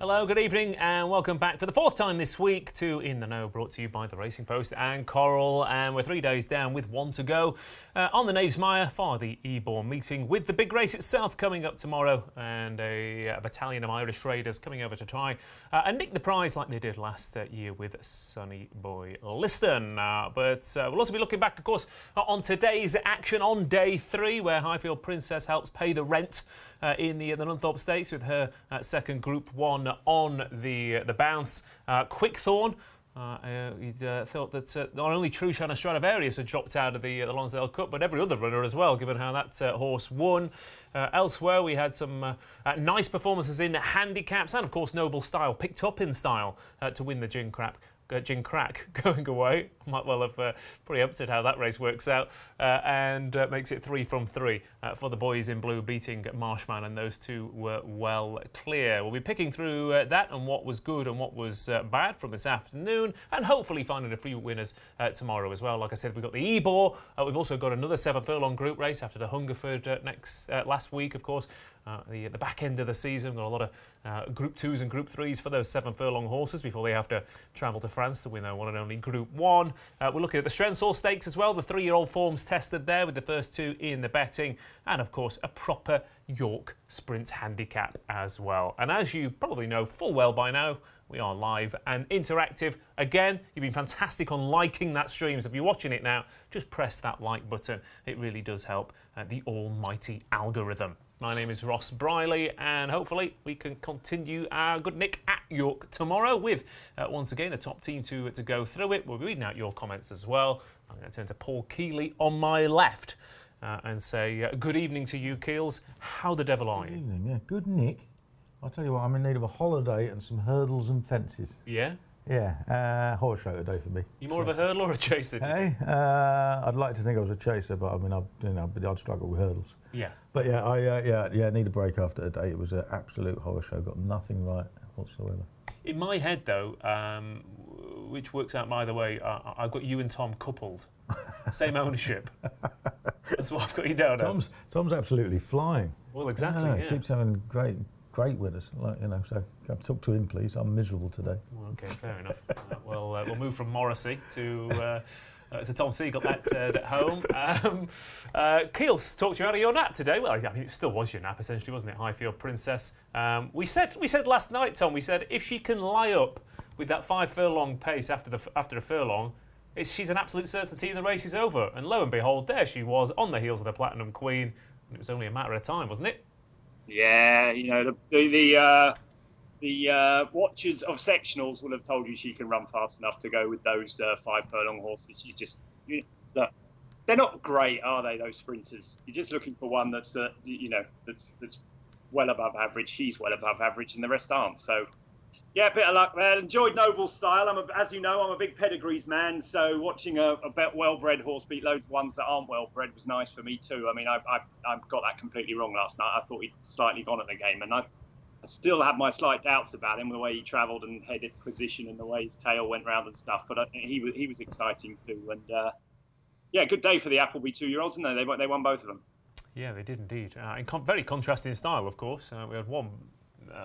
Hello, good evening and welcome back for the fourth time this week to In the Know, brought to you by the Racing Post and Coral, and we're 3 days down with one to go on the Knavesmire for the Ebor meeting, with the big race itself coming up tomorrow and a battalion of Irish raiders coming over to try and nick the prize like they did last year with Sonny Boy Liston. But we'll also be looking back, of course, on today's action on day 3, where Highfield Princess helps pay the rent in the Nunthorpe Stakes with her second Group 1 on the bounce. Quickthorn, you'd thought that not only Trushan and Stradivarius had dropped out of the Lonsdale Cup, but every other runner as well, given how that horse won. Elsewhere, we had some nice performances in handicaps, and of course Noble Style picked up in style to win the Gin Crack going away. Might well have preempted how that race works out, and makes it 3 from 3 for the boys in blue, beating Marshman, and those two were well clear. We'll be picking through that and what was good and what was bad from this afternoon, and hopefully finding a few winners tomorrow as well. Like I said, we've got the Ebor. We've also got another 7 furlong group race after the Hungerford last week, of course. The back end of the season, got a lot of Group 2s and Group 3s for those 7 furlong horses before they have to travel to France to win their one and only Group 1. We're looking at the Strensall Stakes as well, the 3-year-old forms tested there with the first 2 in the betting, and of course a proper York Sprint handicap as well. And as you probably know full well by now, we are live and interactive. Again, you've been fantastic on liking that stream, so if you're watching it now, just press that like button. It really does help the almighty algorithm. My name is Ross Brierley, and hopefully we can continue our good nick at York tomorrow with, once again, a top team to go through it. We'll be reading out your comments as well. I'm going to turn to Paul Kealy on my left and say good evening to you, Keels. How the devil are you? Good evening, yeah. Good nick. I'll tell you what, I'm in need of a holiday and some hurdles and fences. Yeah? Yeah, horse show today for me. You more of a hurdler or a chaser? Hey, I'd like to think I was a chaser, but I mean, I'd struggle with hurdles. Yeah. But yeah, I need a break after today. It was an absolute horror show. Got nothing right whatsoever. In my head, though, which works out by the way, I've got you and Tom coupled, same ownership. That's what I've got you down as. Tom's absolutely flying. Well, exactly. Yeah. Keeps having great winners, so come talk to him, please. I'm miserable today. Well, okay, fair enough. We'll move from Morrissey to Tom Segal at home. Keels talked you out of your nap today. Well, I mean, it still was your nap, essentially, wasn't it, Highfield Princess? We said last night, Tom, we said if she can lie up with that 5 furlong pace after a furlong, she's an absolute certainty the race is over. And lo and behold, there she was on the heels of the Platinum Queen. And it was only a matter of time, wasn't it? Yeah, the watchers of sectionals will have told you she can run fast enough to go with those 5 furlong horses. She's just, they're not great, are they? Those sprinters. You're just looking for one that's, that's well above average. She's well above average, and the rest aren't. So, yeah, a bit of luck there. Enjoyed Noble Style. As you know, I'm a big pedigrees man. So watching a well-bred horse beat loads of ones that aren't well-bred was nice for me too. I mean, I got that completely wrong last night. I thought he'd slightly gone at the game, and I still have my slight doubts about him, the way he travelled and headed position and the way his tail went round and stuff. But he was exciting too. And yeah, good day for the Appleby 2-year-olds, didn't they? They won both of them. Yeah, they did indeed. In very contrasting style, of course. We had one.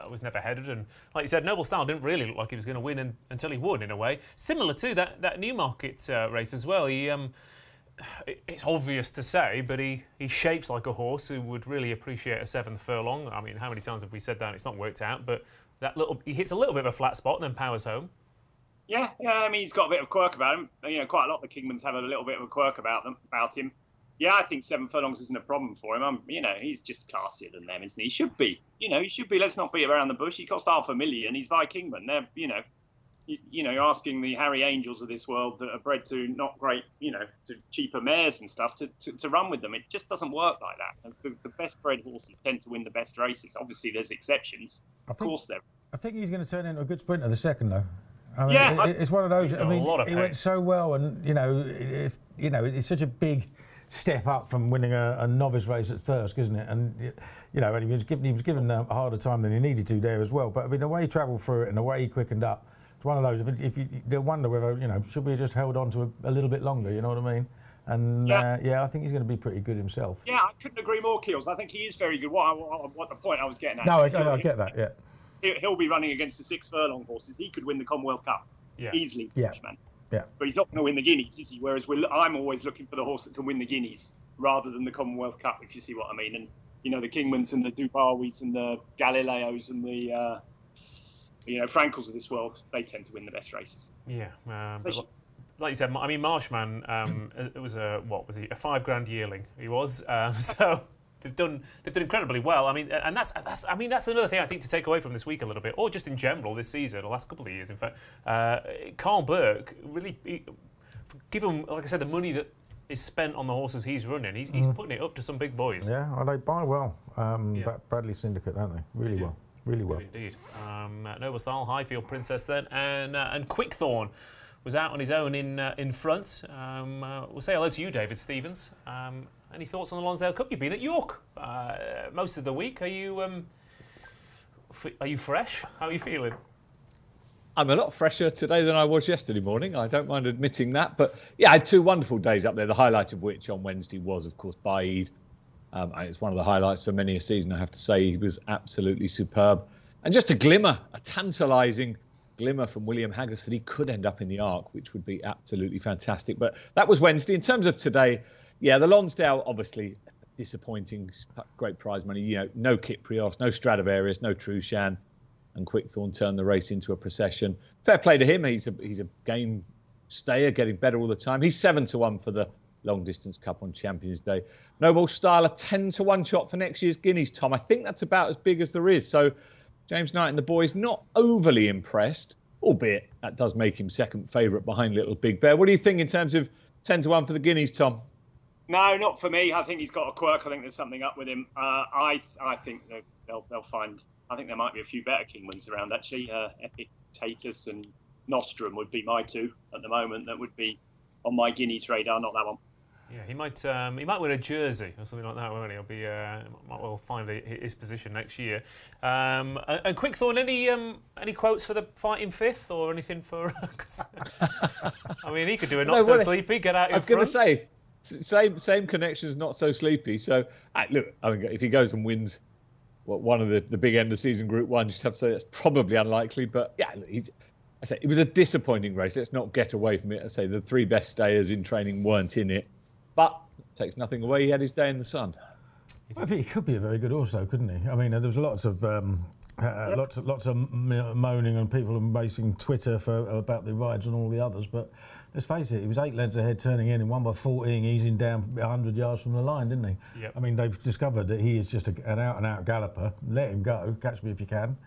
Was never headed, and like you said, Noble Style didn't really look like he was going to win until he won, in a way. Similar to that Newmarket race as well. It's obvious to say, but he shapes like a horse who would really appreciate a 7th furlong. I mean, how many times have we said that and it's not worked out? But he hits a little bit of a flat spot and then powers home. Yeah. I mean, he's got a bit of quirk about him. Quite a lot of the Kingmans have a little bit of a quirk about him. Yeah, I think 7 furlongs isn't a problem for him. He's just classier than them, isn't he? He should be. He should be. Let's not beat around the bush. He cost $500,000. He's by Kingman. They're, you're asking the Harry Angels of this world that are bred to not great, to cheaper mares and stuff to run with them. It just doesn't work like that. The best bred horses tend to win the best races. Obviously, there's exceptions. Of course, there. I think he's going to turn into a good sprinter the second, though. I mean, it's one of those. I mean, he went so well, and it's such a big step up from winning a novice race at first, isn't it? And and he was given a harder time than he needed to there as well. But I mean, the way he travelled through it and the way he quickened up, it's one of those. They'll wonder whether should we have just held on to a little bit longer? You know what I mean? And I think he's going to be pretty good himself. Yeah, I couldn't agree more, Keels. I think he is very good. What the point I was getting at? No, I get that. Yeah. he'll be running against the 6 furlong horses. He could win the Commonwealth Cup easily, Bushman. Yeah. But he's not going to win the Guineas, is he? Whereas I'm always looking for the horse that can win the Guineas rather than the Commonwealth Cup, if you see what I mean. And, the Kingmans and the Dubawis and the Galileos and the, Frankels of this world, they tend to win the best races. Yeah. Like you said, I mean, Marshman, it was a 5 grand yearling he was. So they've done incredibly well. I mean, and that's another thing I think to take away from this week a little bit, or just in general this season, the last couple of years, in fact. Carl Burke really, given, like I said, the money that is spent on the horses he's running, he's putting it up to some big boys. Yeah, they buy well. Bradley Syndicate, don't they? Really well. Really well. Indeed. Noble Style, Highfield Princess then, and Quickthorn was out on his own in front. We'll say hello to you, David Stevens. Any thoughts on the Lonsdale Cup? You've been at York most of the week. Are you fresh? How are you feeling? I'm a lot fresher today than I was yesterday morning. I don't mind admitting that. But yeah, I had 2 wonderful days up there, the highlight of which on Wednesday was, of course, Baaeed. It's one of the highlights for many a season, I have to say. He was absolutely superb. And just a tantalising glimmer from William Haggis that he could end up in the Arc, which would be absolutely fantastic. But that was Wednesday. In terms of today, the Lonsdale, obviously, disappointing, great prize money. No Kit Prios, no Stradivarius, no Trushan. And Quickthorn turned the race into a procession. Fair play to him. He's a game stayer, getting better all the time. He's 7-1 for the Long Distance Cup on Champions Day. Noble Style, a 10-1 shot for next year's Guineas, Tom. I think that's about as big as there is. So James Knight and the boys not overly impressed, albeit that does make him second favourite behind Little Big Bear. What do you think in terms of 10-1 for the Guineas, Tom? No, not for me. I think he's got a quirk. I think there's something up with him. I think they'll find. I think there might be a few better Kingmans around, actually. Epictetus and Nostrum would be my 2 at the moment. That would be on my Guineas radar, not that one. Yeah, he might win a jersey or something like that, won't he? He'll be might well find his position next year. And Quickthorn, any quotes for the fighting 5th or anything for? I mean, he could do a not so sleepy. Get out. I was going to say same connections, not so sleepy. So look, I mean, if he goes and wins one of the big end of season Group 1, just have to say that's probably unlikely. But yeah, I say it was a disappointing race. Let's not get away from it. I say the 3 best stayers in training weren't in it, but it takes nothing away. He had his day in the sun. I think he could be a very good horse, though, couldn't he? I mean, there was lots of moaning and people basing Twitter about the rides and all the others, but let's face it, he was 8 lengths ahead turning in and 1 by 14, easing down 100 yards from the line, didn't he? Yep. I mean, they've discovered that he is just an out-and-out galloper. Let him go, catch me if you can.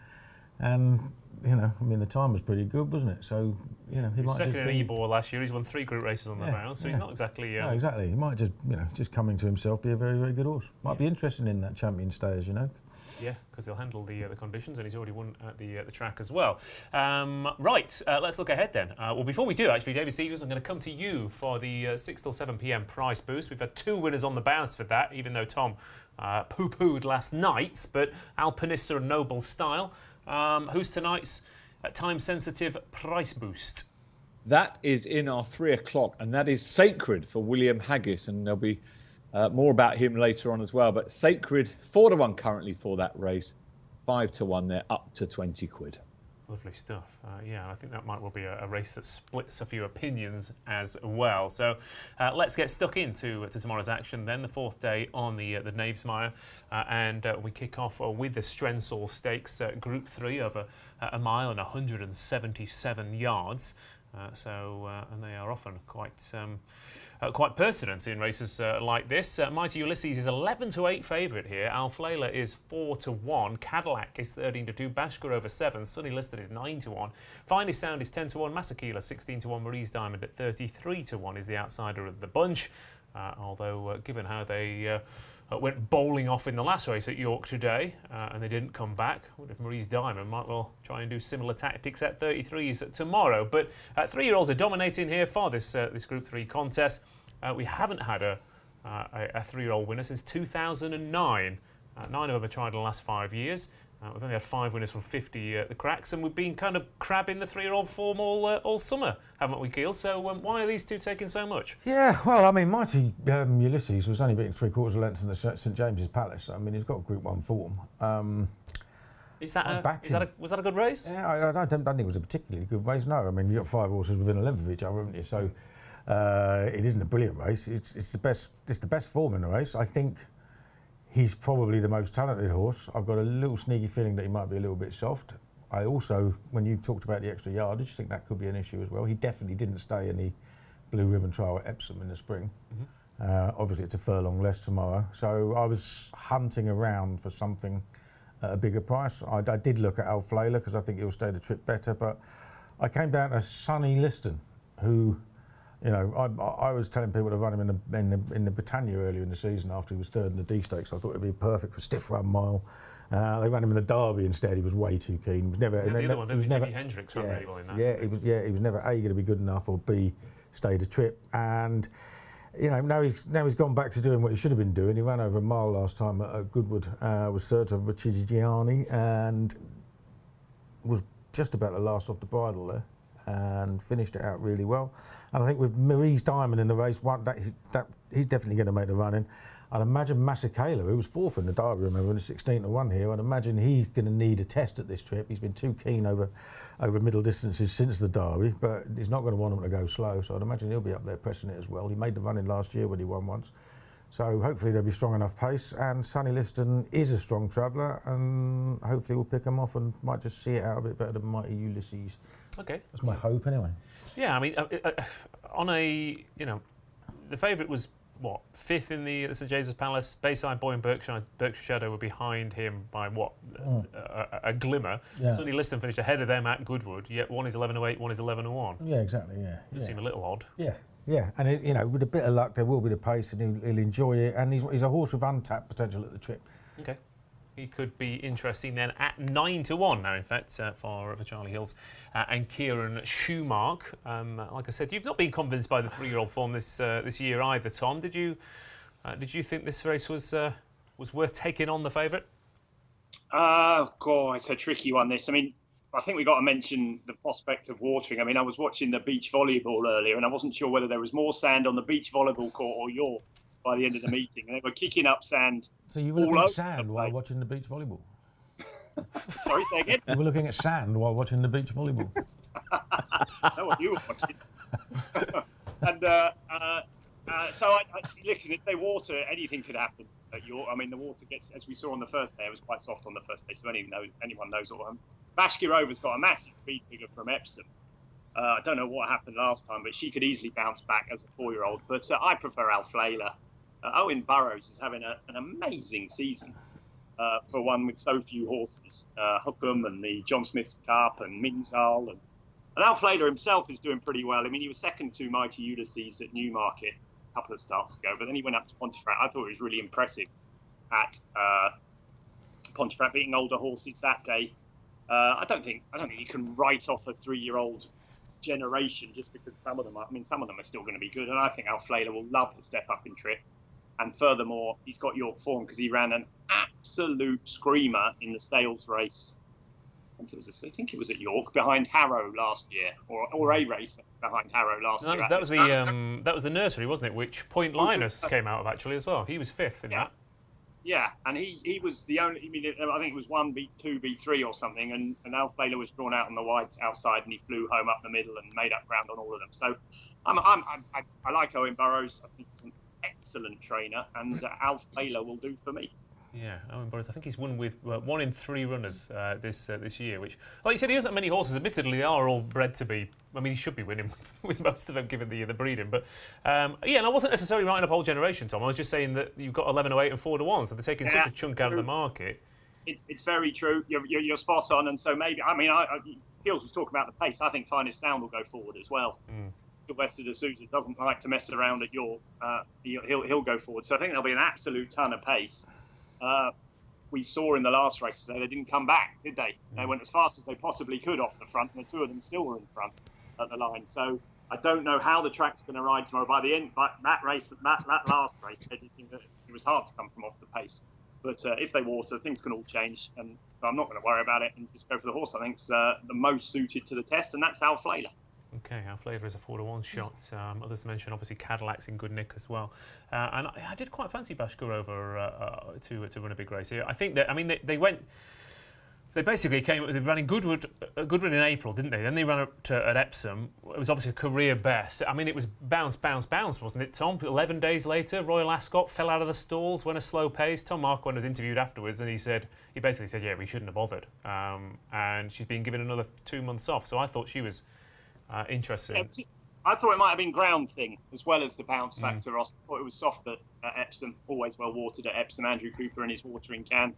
And, the time was pretty good, wasn't it? So, he might second in Ebor last year. He's won 3 group races on the bounce, so he's not exactly... No, exactly. He might just coming to himself, be a very, very good horse. Might be interesting in that champion stayers, Yeah, because he'll handle the conditions, and he's already won at the track as well. Right, let's look ahead then. Well, before we do, actually, David Stevens, I'm going to come to you for the 6 till 7 p.m. price boost. We've had 2 winners on the bounce for that, even though Tom poo-pooed last night. But Alpinista and Noble Style. Who's tonight's time-sensitive price boost? That is in our 3 o'clock, and that is Sacred for William Haggis, and there'll be more about him later on as well. But Sacred, 4-1 currently for that race, 5-1 there, up to 20 quid. Lovely stuff. I think that might well be a race that splits a few opinions as well. So let's get stuck into tomorrow's action then, the 4th day on the Knavesmire. And we kick off with the Strensall Stakes Group 3 of a mile and 177 yards. And they are often quite pertinent in races like this. Mighty Ulysses is 11-8 favourite here. Alflela is 4-1. Cadillac is 13-2. Bashka over 7. Sunny Liston is 9-1. Finest Sound is 10-1. Masakila 16-1. Marie's Diamond at 33-1 is the outsider of the bunch. Although given how they went bowling off in the last race at York today, and they didn't come back. I wonder if Marie's Diamond might well try and do similar tactics at 33s tomorrow. But 3-year-olds are dominating here for this Group 3 contest. We haven't had a 3-year-old winner since 2009. 9 of them have tried in the last 5 years. We've only had 5 winners from 50 the cracks, and we've been kind of crabbing the 3-year-old form all summer, haven't we, Kealy? So why are these two taking so much? Yeah, well, I mean, Mighty Ulysses was only beating 3/4 lengths in the St James's Palace. I mean, he's got Group 1 form. Was that a good race? Yeah, I don't think it was a particularly good race. No, I mean you got 5 horses within a length of each other, haven't you? So it isn't a brilliant race. It's the best form in the race. I think he's probably the most talented horse. I've got a little sneaky feeling that he might be a little bit soft. I also, when you talked about the extra yardage, think that could be an issue as well. He definitely didn't stay in the Blue Ribbon Trial at Epsom in the spring. Obviously, it's a furlong less tomorrow. So I was hunting around for something at a bigger price. I did look at Alflaila because I think he'll stay the trip better, but I came down to Sonny Liston, who, you know, I was telling people to run him in the Britannia earlier in the season after he was third in the D Stakes. I thought it'd be perfect for stiff run mile. They ran him in the Derby instead. He was way too keen. He was never. The other one, Jimi Hendrix, ran really well in that. Yeah, he was never A, going to be good enough, or B, stay the trip. And you know, now he's gone back to doing what he should have been doing. He ran over a mile last time at Goodwood, was third to Riccigiani, and was just about the last off the bridle there, and finished it out really well. And I think with Marie's Diamond in the race, he's definitely going to make the run in. I'd imagine Masekela, who was 4th in the Derby, remember, in the 16-1 here, I'd imagine he's going to need a test at this trip. He's been too keen over middle distances since the Derby, but he's not going to want him to go slow, so I'd imagine he'll be up there pressing it as well. He made the run in last year when he won once, so hopefully there'll be strong enough pace. And Sonny Liston is a strong traveller, and hopefully we'll pick him off and might just see it out a bit better than Mighty Ulysses. Okay. That's my hope anyway. Yeah, I mean, on a, you know, the favourite was, what, 5th in the St James's Palace. Bayside Boy and Berkshire Shadow were behind him by what, a glimmer. Yeah. Sonny Liston finished ahead of them at Goodwood, yet one is 11:08, one is 11:01. Yeah, exactly. Yeah, Does seem a little odd. Yeah, and you know, with a bit of luck, there will be the pace, and he'll enjoy it. And he's a horse with untapped potential at the trip. Okay. He could be interesting then at 9-1 now, in fact, for Charlie Hills and Kieran Schumark. Like I said, you've not been convinced by the 3-year-old form this year either, Tom. Did you think this race was worth taking on the favourite? God, it's a tricky one, this. I mean, I think we've got to mention the prospect of watering. I mean, I was watching the beach volleyball earlier, and I wasn't sure whether there was more sand on the beach volleyball court or York by the end of the meeting. And they were kicking up sand. So you were looking at sand while watching the beach volleyball? Sorry, say again? You were looking at sand while watching the beach volleyball? I know what you were watching. And so I looking, if they water, anything could happen at York. I mean, the water gets, as we saw on the first day, it was quite soft on the first day, so anyone knows what Bashki Rover's got a massive speed figure from Epsom. I don't know what happened last time, but she could easily bounce back as a 4-year-old. But I prefer Alflaila. Owen Burrows is having an amazing season for one with so few horses. Hookham and the John Smith's Cup and Minzal. And Alflaila himself is doing pretty well. I mean, he was second to Mighty Ulysses at Newmarket a couple of starts ago, but then he went up to Pontefract. I thought it was really impressive at Pontefract, beating older horses that day. I don't think you can write off a 3-year-old generation just because some of them are still going to be good, and I think Alflaila will love the step up in trip. And furthermore, he's got York form because he ran an absolute screamer in the sales race. I think it was at York behind Harrow last year, or a race behind Harrow last year. That was the nursery, wasn't it? Which Point Linus came out of actually as well. He was 5th in that. Yeah, and he was the only. I mean, I think it was 1 beat 2 beat 3 or something, and Alflaila was drawn out on the whites outside, and he flew home up the middle and made up ground on all of them. So, I like Owen Burrows. I think he's an excellent trainer, and Alflaila will do for me. Yeah, Owen Burrows. I think he's won with 1 in 3 runners this year, which, like you said, he doesn't have many horses. Admittedly, they are all bred to be. I mean, he should be winning with most of them, given the breeding. But and I wasn't necessarily writing up whole generation, Tom. I was just saying that you've got 11:08 and 4-1, so they're taking such a chunk out of the market. It's very true. You're spot on, and so maybe Hills was talking about the pace. I think Finest Sound will go forward as well. Sylvester de Souza doesn't like to mess around at York. He'll go forward. So I think there'll be an absolute ton of pace. We saw in the last race today, they didn't come back, did they? They went as fast as they possibly could off the front, and the 2 of them still were in front at the line. So I don't know how the track's going to ride tomorrow. By the end, that last race, it was hard to come from off the pace. But if they water, things can all change, and I'm not going to worry about it and just go for the horse. I think it's the most suited to the test, and that's Alflaila. Okay, Alflaila is a 4-1 shot. Others to mention, obviously, Cadillac's in good nick as well. And I did quite fancy Bashki Rover to run a big race here. I think that, they went They basically they ran in Goodwood in April, didn't they? Then they ran up at Epsom. It was obviously a career best. I mean, it was bounce, wasn't it, Tom? 11 days later, Royal Ascot fell out of the stalls, went a slow pace. Tom Marquand was interviewed afterwards, and he basically said, yeah, we shouldn't have bothered. And she's been given another 2 months off. So I thought she was interesting. Yeah, I thought it might have been ground thing as well as the bounce factor. Ross thought it was soft at Epsom, always well watered at Epsom. Andrew Cooper and his watering can.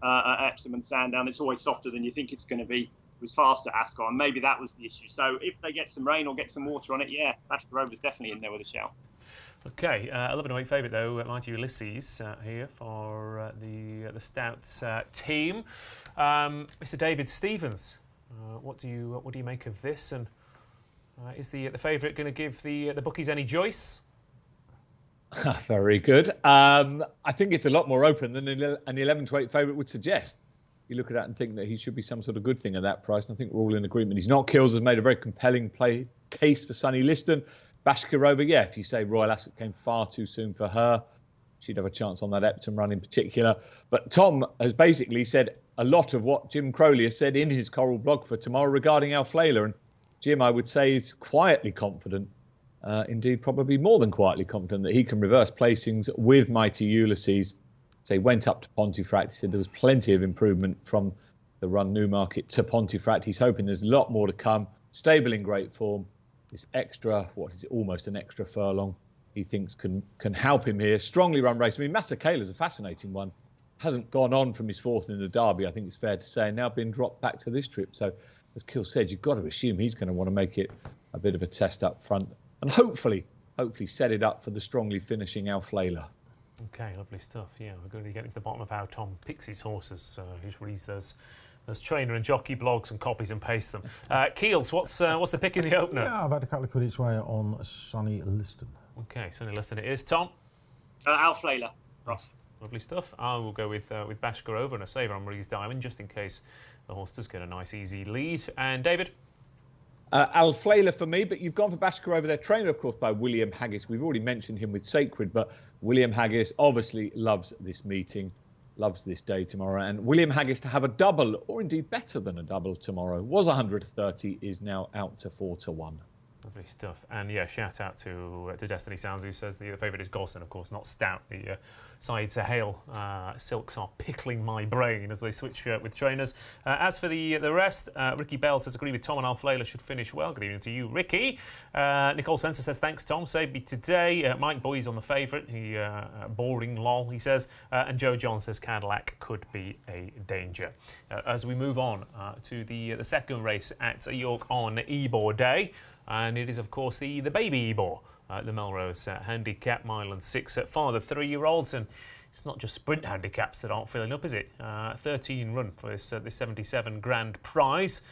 At Epsom and Sandown, it's always softer than you think it's going to be. It was fast at Ascot, and maybe that was the issue. So if they get some rain or get some water on it, yeah, Bashka Rover's definitely in there with a shout. Okay, 11-8 favourite though, Mighty Ulysses here for the Stouts team. Mr. David Stevens, what do you make of this? And is the favourite going to give the bookies any choice? Very good. I think it's a lot more open than an 11-8 favourite would suggest. You look at that and think that he should be some sort of good thing at that price, and I think we're all in agreement. He's not. Kills has made a very compelling case for Sonny Liston. Bashka Rover, yeah, if you say Royal Ascot came far too soon for her, she'd have a chance on that Epsom run in particular. But Tom has basically said a lot of what Jim Crowley has said in his Coral blog for tomorrow regarding Al Flayler. And Jim, I would say, is quietly confident. Indeed, probably more than quietly confident that he can reverse placings with Mighty Ulysses. So he went up to Pontefract. He said there was plenty of improvement from the run Newmarket to Pontefract. He's hoping there's a lot more to come. Stable in great form. This extra, almost an extra furlong, he thinks can help him here. Strongly run race. I mean, Masakela's a fascinating one. Hasn't gone on from his fourth in the Derby, I think it's fair to say, and now been dropped back to this trip. So, as Kill said, you've got to assume he's going to want to make it a bit of a test up front. And hopefully set it up for the strongly finishing Al Flayler. Okay, lovely stuff. Yeah, we're going to get into the bottom of how Tom picks his horses. He just reads those trainer and jockey blogs and copies and pastes them. Keels, what's the pick in the opener? Yeah, I've had a couple of quid each way on Sonny Liston. Okay, Sonny Liston it is. Tom? Al Flayler, Ross. Lovely stuff. I will go with Bashka Rover and a saver on Marie's Diamond, just in case the horse does get a nice, easy lead. And David? Al Flayler for me, but you've gone for Bashka Rover, their trainer, of course, by William Haggis. We've already mentioned him with Sacred, but William Haggis obviously loves this meeting, loves this day tomorrow. And William Haggis to have a double, or indeed better than a double tomorrow, was 130, is now out to 4-1. Lovely stuff. And yeah, shout out to Destiny Sounds, who says the favourite is Golson, of course, not Stout. The Syed Sahel silks are pickling my brain as they switch with trainers. As for the rest, Ricky Bell says, agree with Tom and Al Flayler should finish well. Good evening to you, Ricky. Nicole Spencer says, thanks, Tom. Saved me today. Mike Boy's on the favourite. He boring lol, he says. And Joe John says Cadillac could be a danger. As we move on to the second race at York on Ebor Day. And it is, of course, the baby Ebor, the Melrose Handicap, mile and 6 for the 3-year-olds. And it's not just sprint handicaps that aren't filling up, is it? 13 run for this 77 grand prize,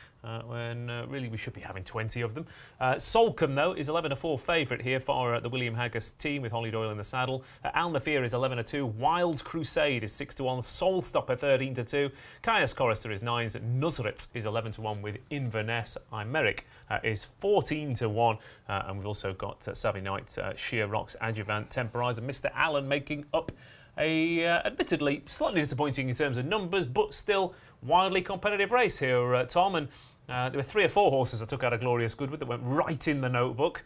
when really we should be having 20 of them. Solcombe, though, is 11-4 favourite here for the William Haggis team with Holly Doyle in the saddle. Al Nafir is 11-2. Wild Crusade is 6-1. Soul Stopper 13-2. Caius Chorister is 9s. Nuzrit is 11-1 with Inverness. Imeric is 14-1. And we've also got Savvy Knight, Sheer Rocks, Adjuvant, Temporizer, Mr. Allen making up admittedly slightly disappointing in terms of numbers, but still wildly competitive race here, Tom. And there were 3 or 4 horses I took out of Glorious Goodwood that went right in the notebook.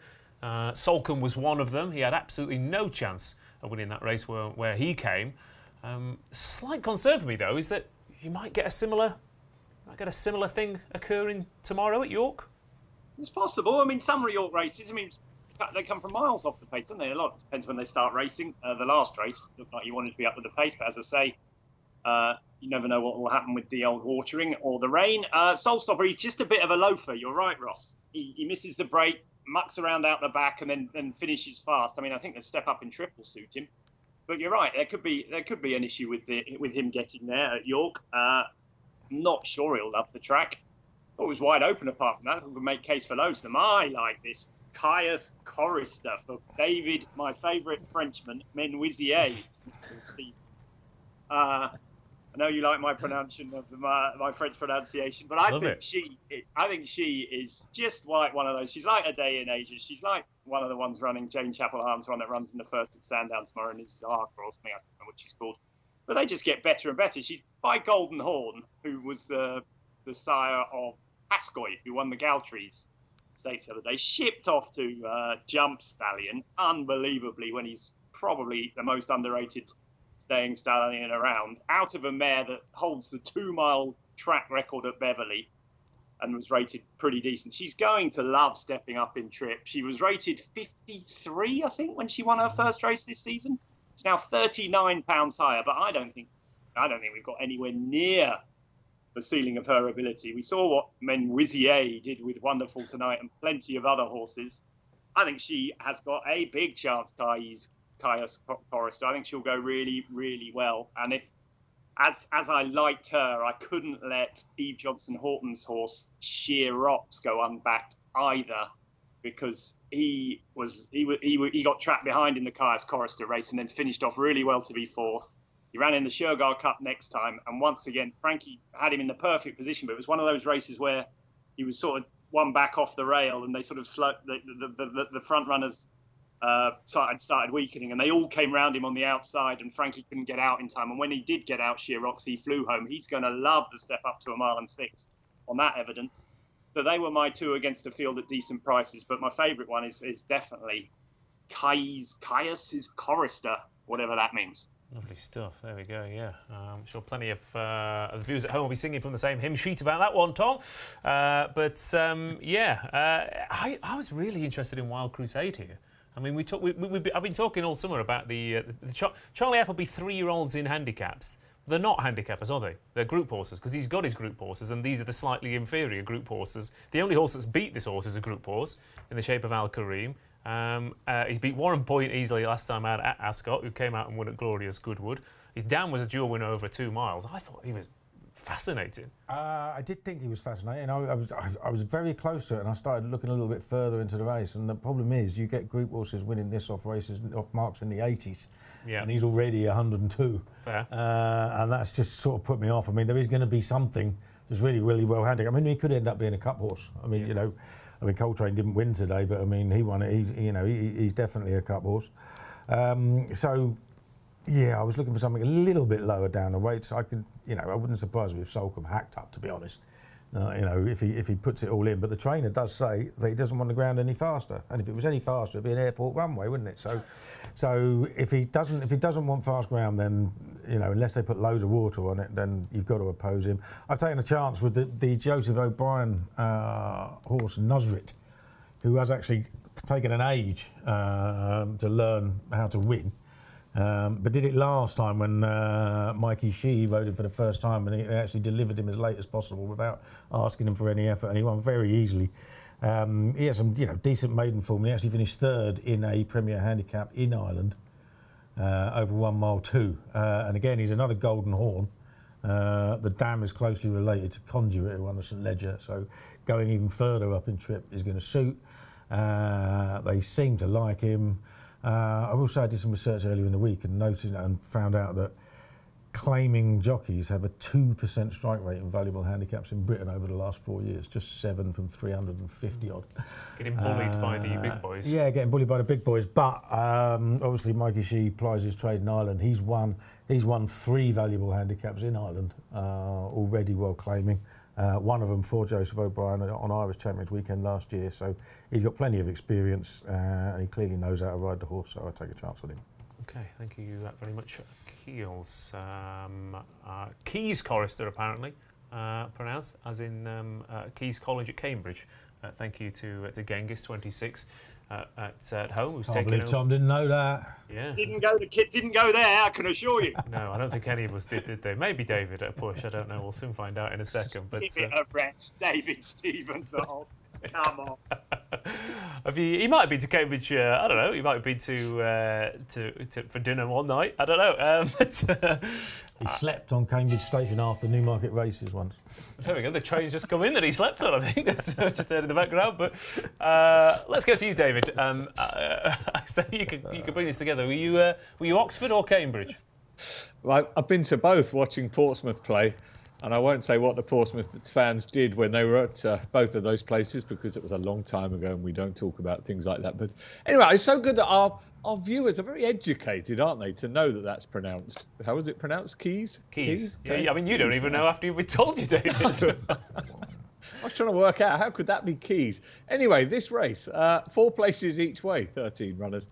Solcombe was one of them. He had absolutely no chance of winning that race where he came. Slight concern for me, though, is that you might get a similar thing occurring tomorrow at York. It's possible. I mean, some York races, they come from miles off the pace, don't they? A lot depends when they start racing. The last race looked like you wanted to be up with the pace, but as I say, you never know what will happen with the old watering or the rain. Soulstopper, he's just a bit of a loafer. You're right, Ross. He misses the break, mucks around out the back, and then finishes fast. I think the step up in triple suit him. But you're right. There could be an issue with him getting there at York. Not sure he'll love the track. It was wide open apart from that. I think we'll make case for loads of them. I like this. Caius Chorister for David, my favourite Frenchman, Menuisier. I know you like my pronunciation of my French pronunciation, but I think she is just like one of those. She's like a day in ages. She's like one of the ones running Jane Chapel Harm's one that runs in the first at Sandown tomorrow, and is Arca or something. I don't know what she's called. but they just get better and better. She's by Golden Horn, who was the sire of Ascoy, who won the Galtrees Stakes the other day, shipped off to Jump Stallion, unbelievably, when he's probably the most underrated staying stallion around, out of a mare that holds the 2-mile track record at Beverley and was rated pretty decent. She's going to love stepping up in trip. She was rated 53, I think, when she won her first race this season. She's now £39 higher, but I don't think we've got anywhere near the ceiling of her ability. We saw what Menuisier did with Wonderful Tonight and plenty of other horses. I think she has got a big chance, Caius Forrester. I think she'll go really, really well. And if, as I liked her, I couldn't let Eve Johnson Horton's horse Sheer Rocks go unbacked either, because he got trapped behind in the Caius Forrester race and then finished off really well to be fourth. He ran in the Shergar Cup next time, and once again, Frankie had him in the perfect position, but it was one of those races where he was sort of one back off the rail, and they sort of the front runners started weakening, and they all came round him on the outside, and Frankie couldn't get out in time. And when he did get out, Sheer Rocks, he flew home. He's going to love the step up to 1 mile and 6 on that evidence. So they were my two against the field at decent prices, but my favourite one is definitely Caius Forrester, whatever that means. Lovely stuff. There we go. Yeah, I'm sure plenty of the viewers at home will be singing from the same hymn sheet about that one, Tom. I was really interested in Wild Crusade here. I mean, I've been talking all summer about the Charlie Appleby 3-year-olds in handicaps. They're not handicappers, are they? They're group horses, because he's got his group horses, and these are the slightly inferior group horses. The only horse that's beat this horse is a group horse in the shape of Al Kareem. He's beat Warren Point easily last time out at Ascot, who came out and won at Glorious Goodwood. His dam was a dual winner over 2 miles. I thought he was fascinating. I did think he was fascinating. I was very close to it, and I started looking a little bit further into the race. And the problem is, you get group horses winning this off marks in the 80s, and he's already 102. Fair. And that's just sort of put me off. I mean, there is going to be something that's really, really well handicapped. I mean, he could end up being a cup horse. I mean, Coltrane didn't win today, but I mean, he won it. He's definitely a cup horse. I was looking for something a little bit lower down the weights. I wouldn't surprise me if Solcombe hacked up, to be honest. If he puts it all in. But the trainer does say that he doesn't want the ground any faster. And if it was any faster, it'd be an airport runway, wouldn't it? So if he doesn't want fast ground, then unless they put loads of water on it, then you've got to oppose him. I've taken a chance with the Joseph O'Brien horse Nusrit, who has actually taken an age to learn how to win. But did it last time when Mikey Shee rode him for the first time, and he actually delivered him as late as possible without asking him for any effort, and he won very easily. He has some decent maiden form. He actually finished third in a Premier Handicap in Ireland over 1 mile 2. And again, he's another Golden Horn. The dam is closely related to Conduit, who won the St Leger, so going even further up in trip is going to suit. They seem to like him. I will say I did some research earlier in the week and noticed and found out that claiming jockeys have a 2% strike rate in valuable handicaps in Britain over the last 4 years, just 7 from 350 odd. Getting bullied by the big boys. Yeah, getting bullied by the big boys. But obviously, Mikey Shee plies his trade in Ireland. He's won 3 valuable handicaps in Ireland already, well claiming. One of them for Joseph O'Brien on Irish Champions Weekend last year. So he's got plenty of experience and he clearly knows how to ride the horse. So I take a chance on him. Okay, thank you very much, Keels. Keys Chorister, apparently, pronounced, as in Keys College at Cambridge. Thank you to Genghis, 26, at home, who's taken over. Tom didn't know that. Yeah. The kid didn't go there, I can assure you. No, I don't think any of us did they? Maybe David at a push, I don't know. We'll soon find out in a second. But give it a rest, David Stevens. Oh, come on. He might have been to Cambridge. I don't know. He might have been to for dinner one night. I don't know. He slept on Cambridge Station after Newmarket races once. There we go. The train's just come in that he slept on. I think that's just there in the background. But let's go to you, David. So you could bring this together. Were you Oxford or Cambridge? Well, I've been to both, watching Portsmouth play. And I won't say what the Portsmouth fans did when they were at both of those places, because it was a long time ago and we don't talk about things like that. But anyway, it's so good that our Our viewers are very educated, aren't they, to know that that's pronounced. How is it pronounced? Keys? Keys. Yeah, I mean, you don't even know after we've told you, David. I was trying to work out, how could that be Keys? Anyway, this race, 4 places each way, 13 runners.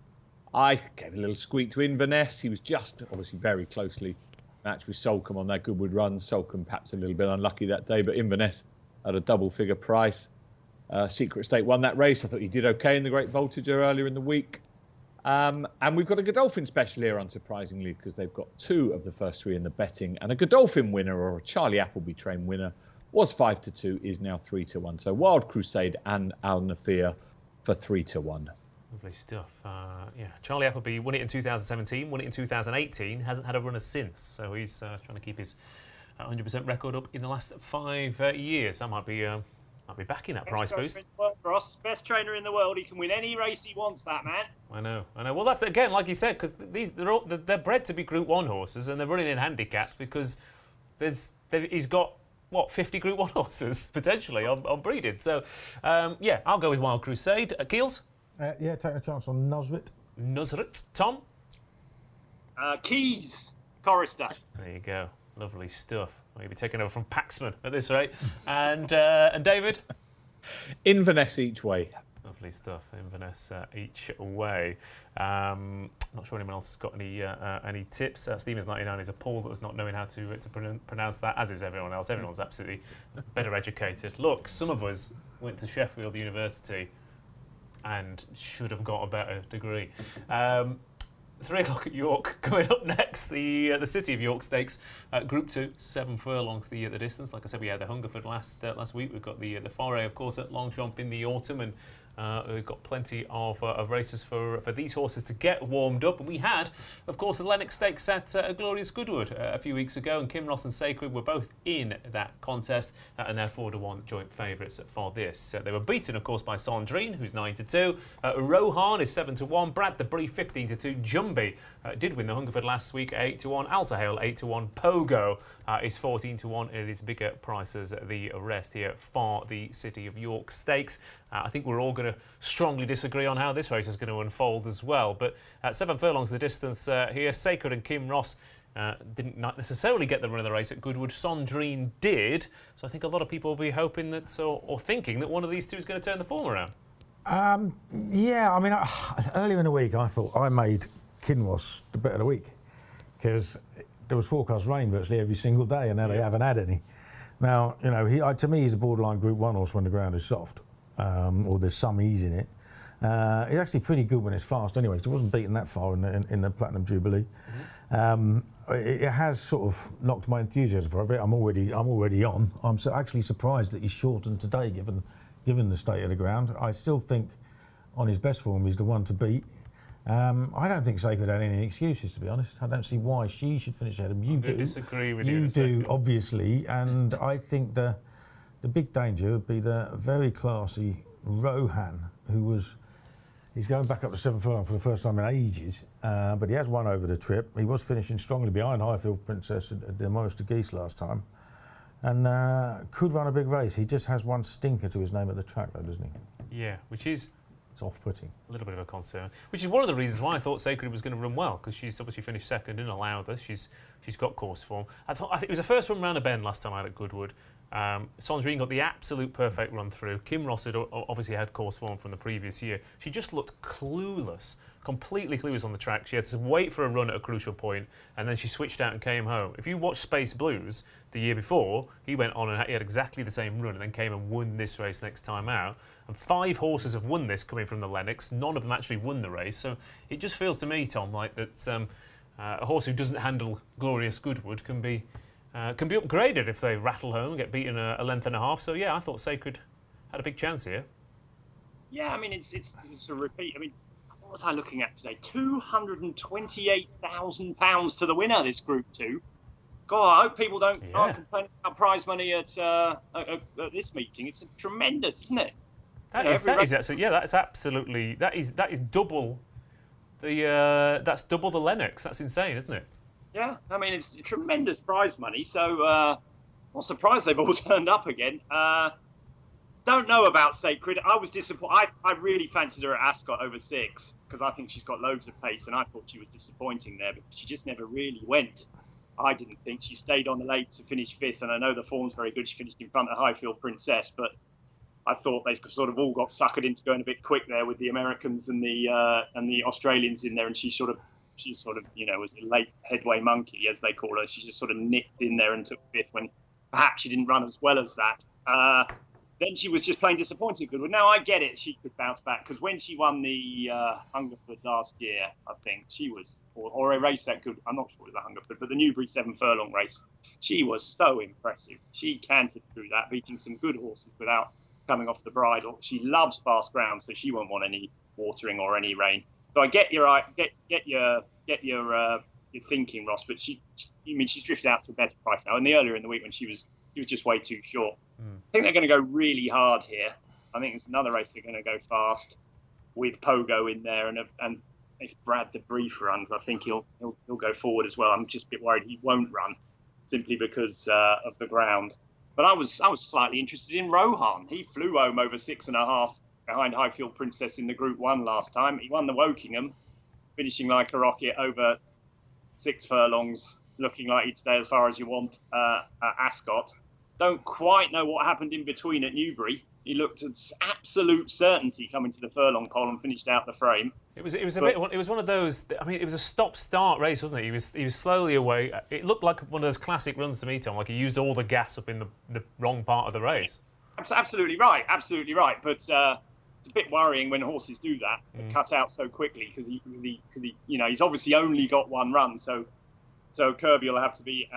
I gave a little squeak to Inverness. He was just, obviously, very closely matched with Solcombe on that Goodwood run. Solcombe perhaps a little bit unlucky that day, but Inverness at a double-figure price. Secret State won that race. I thought he did okay in the Great Voltager earlier in the week. And we've got a Godolphin special here, unsurprisingly, because they've got 2 of the first 3 in the betting. And a Godolphin winner, or a Charlie Appleby train winner, was 5-2, is now 3-1. So Wild Crusade and Al Nafir for 3-1. Lovely stuff. Charlie Appleby won it in 2017, won it in 2018, hasn't had a runner since. So he's trying to keep his 100% record up in the last 5 years. That might be backing that price boost. Ross, best trainer in the world. He can win any race he wants, that man. I know. Well, that's, again, like you said, because they're bred to be Group 1 horses, and they're running in handicaps because he's got, 50 Group 1 horses, potentially, on breeding. So, I'll go with Wild Crusade. Keels? Taking a chance on Nusret. Tom? Keys. Chorister. There you go. Lovely stuff. Well, you'll be taking over from Paxman at this rate. And David? Inverness each way. Lovely stuff. Inverness each way. Not sure anyone else has got any tips. Stevens 99 is appalled at us not knowing how to pronounce that, as is everyone else. Everyone's absolutely better educated. Look, some of us went to Sheffield University and should have got a better degree. 3 o'clock at York. Coming up next, the City of York Stakes, Group 2, 7 furlongs the distance. Like I said, we had the Hungerford last week. We've got the Foray, of course, at Longchamp in the autumn, and we've got plenty of races for these horses to get warmed up. And we had, of course, the Lennox Stakes at Glorious Goodwood a few weeks ago, and Kim Ross and Sacred were both in that contest, and they're 4-1 joint favourites for this. They were beaten, of course, by Sandrine, who's 9-2. Rohan is 7-1. Brad the Brief 15-2. Jumby did win the Hungerford last week, 8-1. Alsahale 8-1. Pogo is 14-1. It is bigger prices the rest here for the City of York Stakes. I think we're all going to strongly disagree on how this race is going to unfold as well. But 7 furlongs the distance here. Sacred and Kim Ross didn't not necessarily get the run of the race at Goodwood. Sandrine did. So I think a lot of people will be hoping that, or thinking that one of these two is going to turn the form around. Earlier in the week I thought I made Kinross the bet of the week because there was forecast rain virtually every single day, and now they haven't had any. Now, to me, he's a borderline Group 1 horse when the ground is soft, or there's some ease in it. He's actually pretty good when it's fast anyway, because it wasn't beaten that far in the Platinum Jubilee. Mm-hmm. It has sort of knocked my enthusiasm for a bit. I'm already on. I'm actually surprised that he's shortened today, given the state of the ground. I still think on his best form he's the one to beat. I don't think Sacred had any excuses, to be honest. I don't see why she should finish ahead of him. You do. Disagree with you. You do, obviously, and I think the big danger would be the very classy Rohan, he's going back up to 7 furlong for the first time in ages, but he has won over the trip. He was finishing strongly behind Highfield Princess at the Monster Geese last time, and could run a big race. He just has one stinker to his name at the track, though, doesn't he? Yeah, which is off-putting. A little bit of a concern, which is one of the reasons why I thought Sacred was going to run well, because she's obviously finished second in Allowther. She's got course form. I think it was the first run round a bend last time out at Goodwood. Sandrine got the absolute perfect run through. Kim Ross had obviously had course form from the previous year. She just looked clueless, completely clueless on the track. She had to wait for a run at a crucial point, and then she switched out and came home. If you watch Space Blues the year before, he went on and he had exactly the same run and then came and won this race next time out. And 5 horses have won this coming from the Lennox. None of them actually won the race. So it just feels to me, Tom, like that a horse who doesn't handle Glorious Goodwood can be upgraded if they rattle home and get beaten a length and a half. So yeah, I thought Sacred had a big chance here. Yeah, I mean it's a repeat. I mean, what was I looking at today? £228,000 to the winner, this Group 2. God, I hope people aren't complaining about prize money at this meeting. It's tremendous, isn't it? That is absolutely double that's double the Lennox. That's insane, isn't it? Yeah, I mean it's tremendous prize money. So not surprised they've all turned up again. Don't don't know about Sacred. I was disappointed. I really fancied her at Ascot over 6 because I think she's got loads of pace, and I thought she was disappointing there, but she just never really went. I didn't think. She stayed on the late to finish 5th, and I know the form's very good. She finished in front of Highfield Princess, but I thought they sort of all got suckered into going a bit quick there with the Americans and the Australians in there, and she sort of was a late headway monkey, as they call her. She just sort of nipped in there and took 5th when perhaps she didn't run as well as that. Then she was just plain disappointing. Goodwood. Now I get it; she could bounce back because when she won the Hungerford last year, I think she was, or a race that good. I'm not sure it was the Hungerford, but the Newbury 7 furlong race, she was so impressive. She cantered through that, beating some good horses without coming off the bridle. She loves fast ground, so she won't want any watering or any rain. So I get your thinking, Ross, but she's drifted out to a better price now. And earlier in the week when she was just way too short. I think they're going to go really hard here. I think it's another race they're going to go fast with Pogo in there, and if Brad the Brief runs, I think he'll go forward as well. I'm just a bit worried he won't run simply because of the ground. But I was slightly interested in Rohan. He flew home over 6.5 behind Highfield Princess in the Group 1 last time. He won the Wokingham, finishing like a rocket over 6 furlongs, looking like he'd stay as far as you want at Ascot. Don't quite know what happened in between at Newbury. He looked at absolute certainty coming to the furlong pole and finished out the frame. It was one of those. I mean, it was a stop-start race, wasn't it? He was slowly away. It looked like one of those classic runs to me, Tom. Like he used all the gas up in the wrong part of the race. Absolutely right. But it's a bit worrying when horses do that, cut out so quickly because he he's obviously only got one run, so Kirby will have to be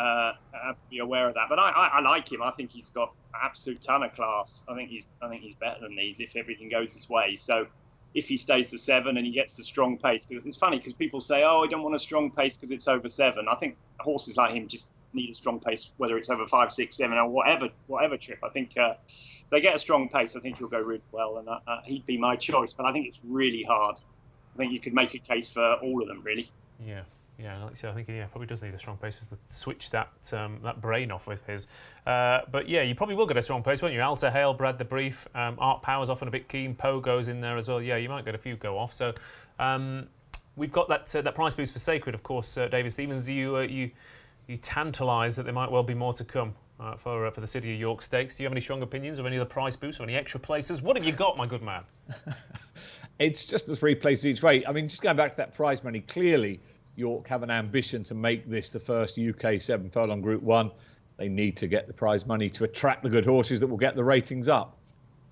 aware of that. But I like him. I think he's got an absolute ton of class. I think he's better than these if everything goes his way. So if he stays to 7 and he gets the strong pace, because it's funny because people say, I don't want a strong pace because it's over 7. I think horses like him just need a strong pace, whether it's over 5, 6, 7, or whatever trip. I think if they get a strong pace, I think he'll go really well, and he'd be my choice. But I think it's really hard. I think you could make a case for all of them, really. Yeah, like I said, I think probably does need a strong pace to switch that brain off with his. But yeah, you probably will get a strong pace, won't you? Alza Hale, Brad the Brief, Art Power's often a bit keen, Pogo's in there as well. Yeah, you might get a few go off. So we've got that price boost for Sacred, of course. David Stevens, you tantalise that there might well be more to come for the City of York Stakes. Do you have any strong opinions of any of the price boosts or any extra places? What have you got, my good man? It's just the 3 places each way. I mean, just going back to that prize money, clearly York have an ambition to make this the first UK 7 furlong Group 1. They need to get the prize money to attract the good horses that will get the ratings up.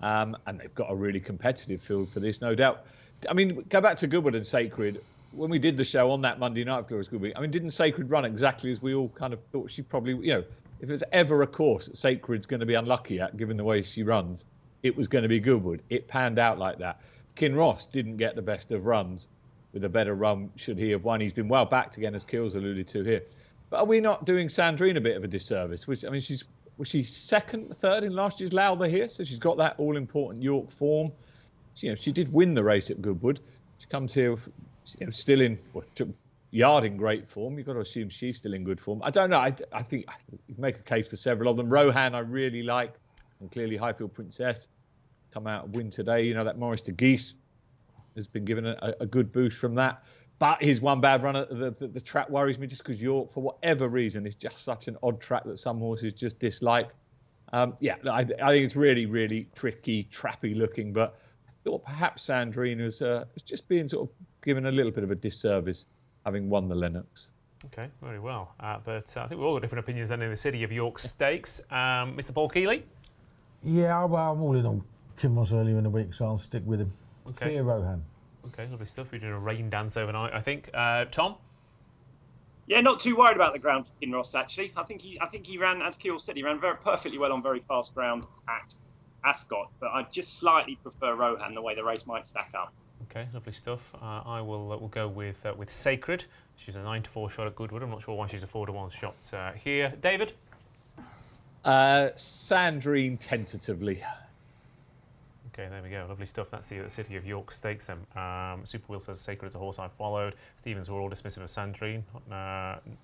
And they've got a really competitive field for this, no doubt. I mean, go back to Goodwood and Sacred. When we did the show on that Monday night of Glorious Goodwood, I mean, didn't Sacred run exactly as we all kind of thought she probably, if there's ever a course that Sacred's going to be unlucky at, given the way she runs, it was going to be Goodwood. It panned out like that. Kinross didn't get the best of runs. With a better run, should he have won? He's been well backed again, as Keels alluded to here. But are we not doing Sandrine a bit of a disservice? Was she second, third in last year's Lowther here? So she's got that all-important York form. She did win the race at Goodwood. She comes here, still in yard in great form. You've got to assume she's still in good form. I don't know. I think you can make a case for several of them. Rohan I really like, and clearly Highfield Princess come out and win today. That Maurice de Geese has been given a good boost from that. But his one bad run at the track worries me just because York, for whatever reason, is just such an odd track that some horses just dislike. I think it's really, really tricky, trappy looking. But I thought perhaps Sandrine was just being sort of given a little bit of a disservice, having won the Lennox. Okay, very well. But I think we've all got different opinions then in the City of York Stakes. Mr. Paul Kealy? Yeah, well, I'm all in on Kinross earlier in the week, so I'll stick with him. Okay. Fear Rohan. Okay, lovely stuff. We did a rain dance overnight, I think. Tom? Yeah, not too worried about the ground for Kinross, actually. I think he ran, as Keel said, he ran perfectly well on very fast ground at Ascot, but I just slightly prefer Rohan the way the race might stack up. Okay, lovely stuff. I will go with Sacred. She's a 9-4 shot at Goodwood. I'm not sure why she's a 4-1 shot here. David? Sandrine tentatively. Okay, there we go. Lovely stuff. That's the City of York Stakes then. Super Wheel says Sacred is a horse I followed. Stevens were all dismissive of Sandrine.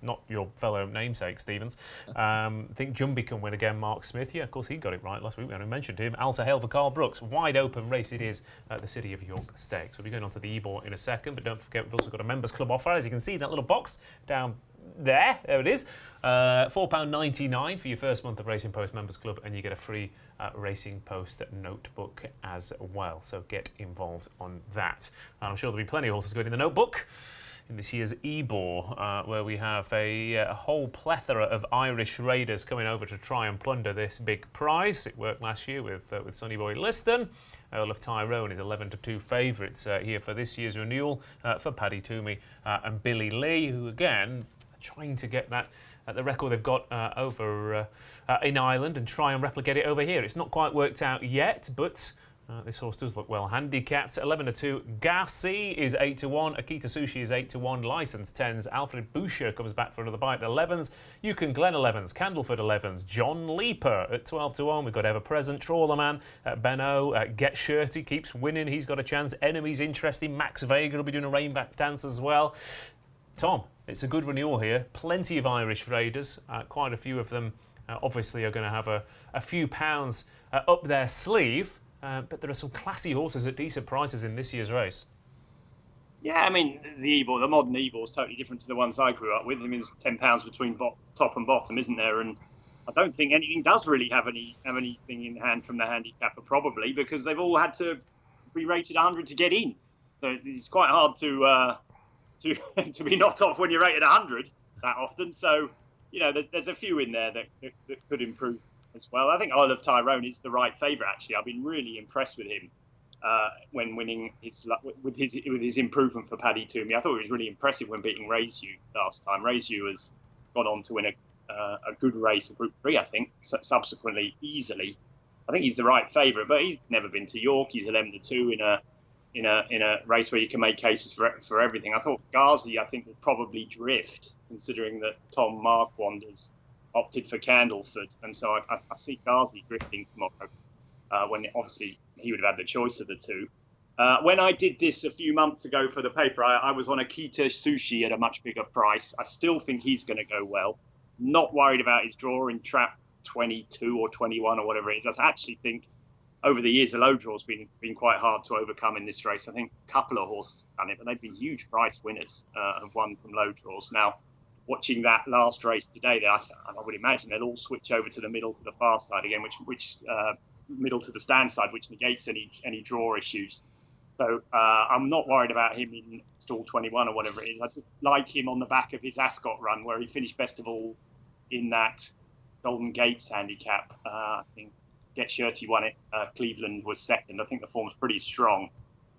Not your fellow namesake, Stevens. I think Jumby can win again, Mark Smith. Yeah, of course, he got it right last week. We only mentioned him. Al Sahel for Carl Brooks. Wide open race it is at the City of York Stakes. We'll be going on to the Ebor in a second, but don't forget we've also got a members club offer. As you can see, that little box down there it is. £4.99 for your first month of Racing Post Members Club, and you get a free Racing Post notebook as well. So get involved on that. And I'm sure there'll be plenty of horses going in the notebook in this year's Ebor, where we have a whole plethora of Irish raiders coming over to try and plunder this big prize. It worked last year with Sonny Boy Liston. Earl of Tyrone is 11-2 favourites here for this year's renewal for Paddy Toomey and Billy Lee, who again trying to get that the record they've got over in Ireland and try and replicate it over here. It's not quite worked out yet, but this horse does look well handicapped. 11-2. Garci is 8-1. Akita Sushi is 8-1. Licensed 10s. Alfred Boucher comes back for another bite at 11s. Yukon Glen 11s. Candleford 11s. John Leaper at 12-1. We've got Ever Present. Trawlerman at Benno. Get Shirty keeps winning. He's got a chance. Enemies interesting. Max Vega will be doing a rainback dance as well. Tom, it's a good renewal here. Plenty of Irish raiders. Quite a few of them obviously are going to have a few pounds up their sleeve. But there are some classy horses at decent prices in this year's race. Yeah, I mean, the modern Ebor is totally different to the ones I grew up with. I mean, there's £10 between top and bottom, isn't there? And I don't think anything does really have anything in hand from the handicapper, probably, because they've all had to be rated 100 to get in. So it's quite hard to be knocked off when you're rated 100 that often. So, you know, there's a few in there that could improve as well. I think Isle of Tyrone is the right favourite, actually. I've been really impressed with him when winning with his improvement for Paddy Toomey. I thought it was really impressive when beating Raise You last time. Raise You has gone on to win a good race, a Group 3, I think, subsequently, easily. I think he's the right favourite, but he's never been to York. He's 11-2 in a race where you can make cases for everything. I thought Ghazi, I think, will probably drift, considering that Tom Marquanders opted for Candleford, and so I see Ghazi drifting tomorrow, when obviously he would have had the choice of the two. When I did this a few months ago for the paper, I was on Akita Sushi at a much bigger price. I still think he's going to go well. Not worried about his draw in trap 22 or 21 or whatever it is. I actually think over the years, the low draw's been quite hard to overcome in this race. I think a couple of horses have done it, but they've been huge price winners, have won from low draws. Now, watching that last race today, I would imagine they'll all switch over to the middle to the far side again, which middle to the stand side, which negates any draw issues. So I'm not worried about him in stall 21 or whatever it is. I just like him on the back of his Ascot run, where he finished best of all in that Golden Gates handicap. I think Get Shirty won it. Cleveland was second. I think the form's pretty strong.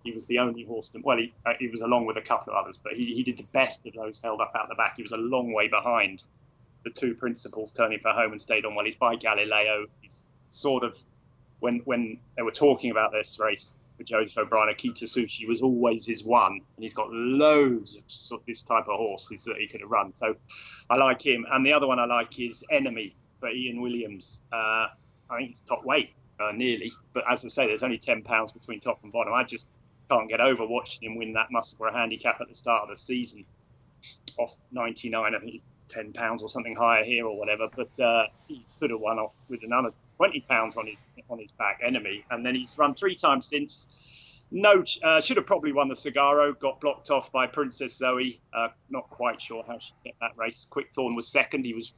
He was the only horse he was along with a couple of others, but he did the best of those held up out the back. He was a long way behind the two principals turning for home and stayed on well. He's by Galileo. He's sort of, when they were talking about this race for Joseph O'Brien, Akita Sushi was always his one, and he's got loads of this type of horses that he could have run. So I like him. And the other one I like is Enemy for Ian Williams. I think it's top weight, nearly. But as I say, there's only £10 between top and bottom. I just can't get over watching him win that Musselburgh handicap at the start of the season off 99. I think it's £10 or something higher here or whatever. But he could have won off with another £20 on his back, Enemy. And then he's run 3 times since. Should have probably won the Cigaro. Got blocked off by Princess Zoe. Not quite sure how she get that race. Quickthorn was second. He was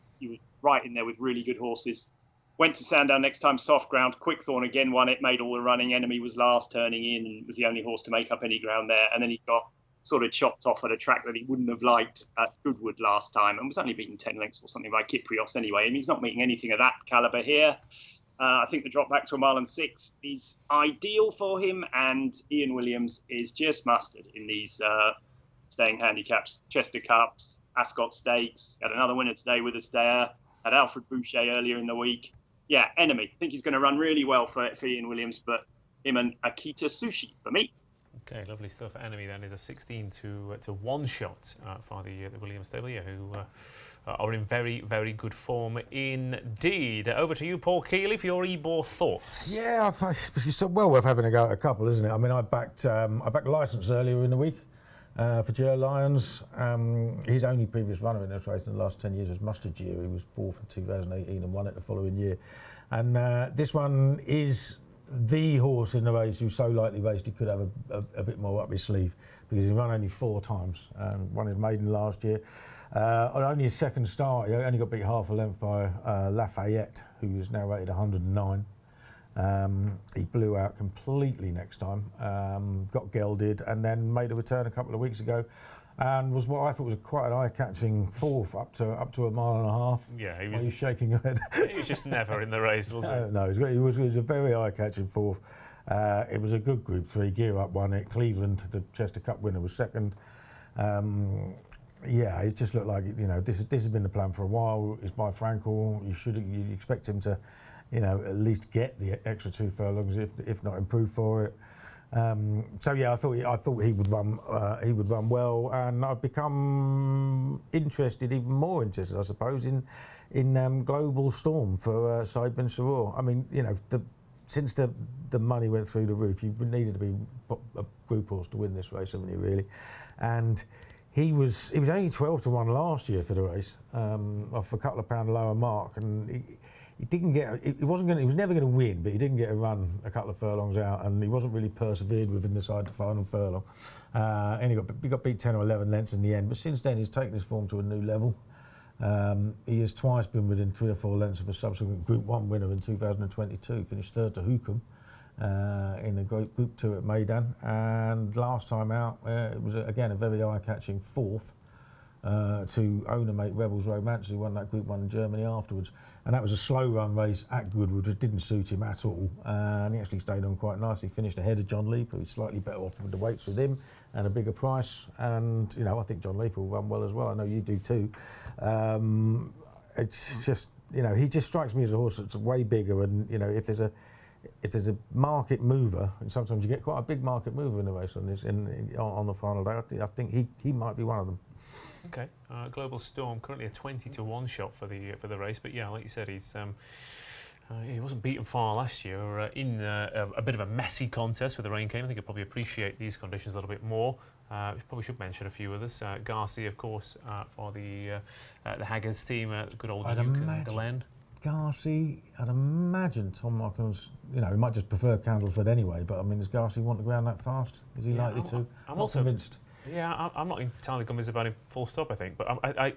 right in there with really good horses. Went to Sandown next time, soft ground. Quickthorn again won it, made all the running. Enemy was last turning in and was the only horse to make up any ground there. And then he got sort of chopped off at a track that he wouldn't have liked at Goodwood last time and was only beaten 10 lengths or something by Kyprios anyway. And he's not meeting anything of that calibre here. I think the drop back to a 1 and 6 is ideal for him. And Ian Williams is just mustard in these staying handicaps. Chester Cups, Ascot Stakes. Had another winner today with a stayer. Had Alfred Boucher earlier in the week. Yeah, Enemy. I think he's going to run really well for Ian Williams, but him and Akita Sushi for me. Okay, lovely stuff. Enemy then is a 16 to 1 shot for the Williams stable, who are in very, very good form indeed. Over to you, Paul Kealy, for your Ebor thoughts. Yeah, it's well worth having a go at a couple, isn't it? I mean, I backed Licence earlier in the week for Joe Lyons. His only previous runner in this race in the last 10 years was Mustard Year. He was 4th in 2018 and won it the following year. And this one is the horse in the race who's so lightly raced he could have a bit more up his sleeve, because he run only 4 times. Won his maiden last year. On only his second start, he only got beat half a length by Lafayette, who is now rated 109. He blew out completely next time, got gelded, and then made a return a couple of weeks ago, and was what I thought was quite an eye-catching 4th up to a mile and a half. Yeah, he was shaking your head. He was just never in the race, was he? No, he was a very eye-catching 4th. It was a good Group 3. Gear Up won it. Cleveland, the Chester Cup winner, was second. It just looked like, this has been the plan for a while. It's by Frankel. You expect him to, at least get the extra 2 furlongs, if not improve for it. I thought he would run well, and I've become interested, even more interested, I suppose, in Global Storm for Said Bin Suroor. I mean, since the money went through the roof, you needed to be a group horse to win this race, haven't you, really? And he was only 12 to 1 last year for the race, off a couple of pound lower mark, and he didn't get. He was never going to win, but he didn't get a run a couple of furlongs out, and he wasn't really persevered with him inside the final furlong. And he got beat 10 or 11 lengths in the end. But since then, he's taken his form to a new level. He has twice been within 3 or 4 lengths of a subsequent Group 1 winner in 2022. Finished 3rd to Hookham in the Group 2 at Maidan, and last time out it was again a very eye-catching 4th. To owner-mate Rebels Romance, who won that Group 1 in Germany afterwards. And that was a slow-run race at Goodwood, which didn't suit him at all. And he actually stayed on quite nicely, finished ahead of John Leaper, who's slightly better off with the weights with him and a bigger price. And, I think John Leaper will run well as well. I know you do too. It's just, he just strikes me as a horse that's way bigger. And, if there's a market mover, and sometimes you get quite a big market mover in the race on the final day, I think he might be one of them. Okay, Global Storm currently a 20 to 1 shot for the race, but yeah, like you said, he wasn't beaten far last year in a bit of a messy contest with the rain came. I think he'll probably appreciate these conditions a little bit more. We probably should mention a few others. Garcia, of course, for the Haggards team, good old Duke and Glen. Garcia, I'd imagine Tom Markham's, he might just prefer Candleford anyway, but I mean, does Garcia want to go around that fast? Is he likely to? I'm also convinced. Yeah, I'm not entirely convinced about him full stop, I think. But I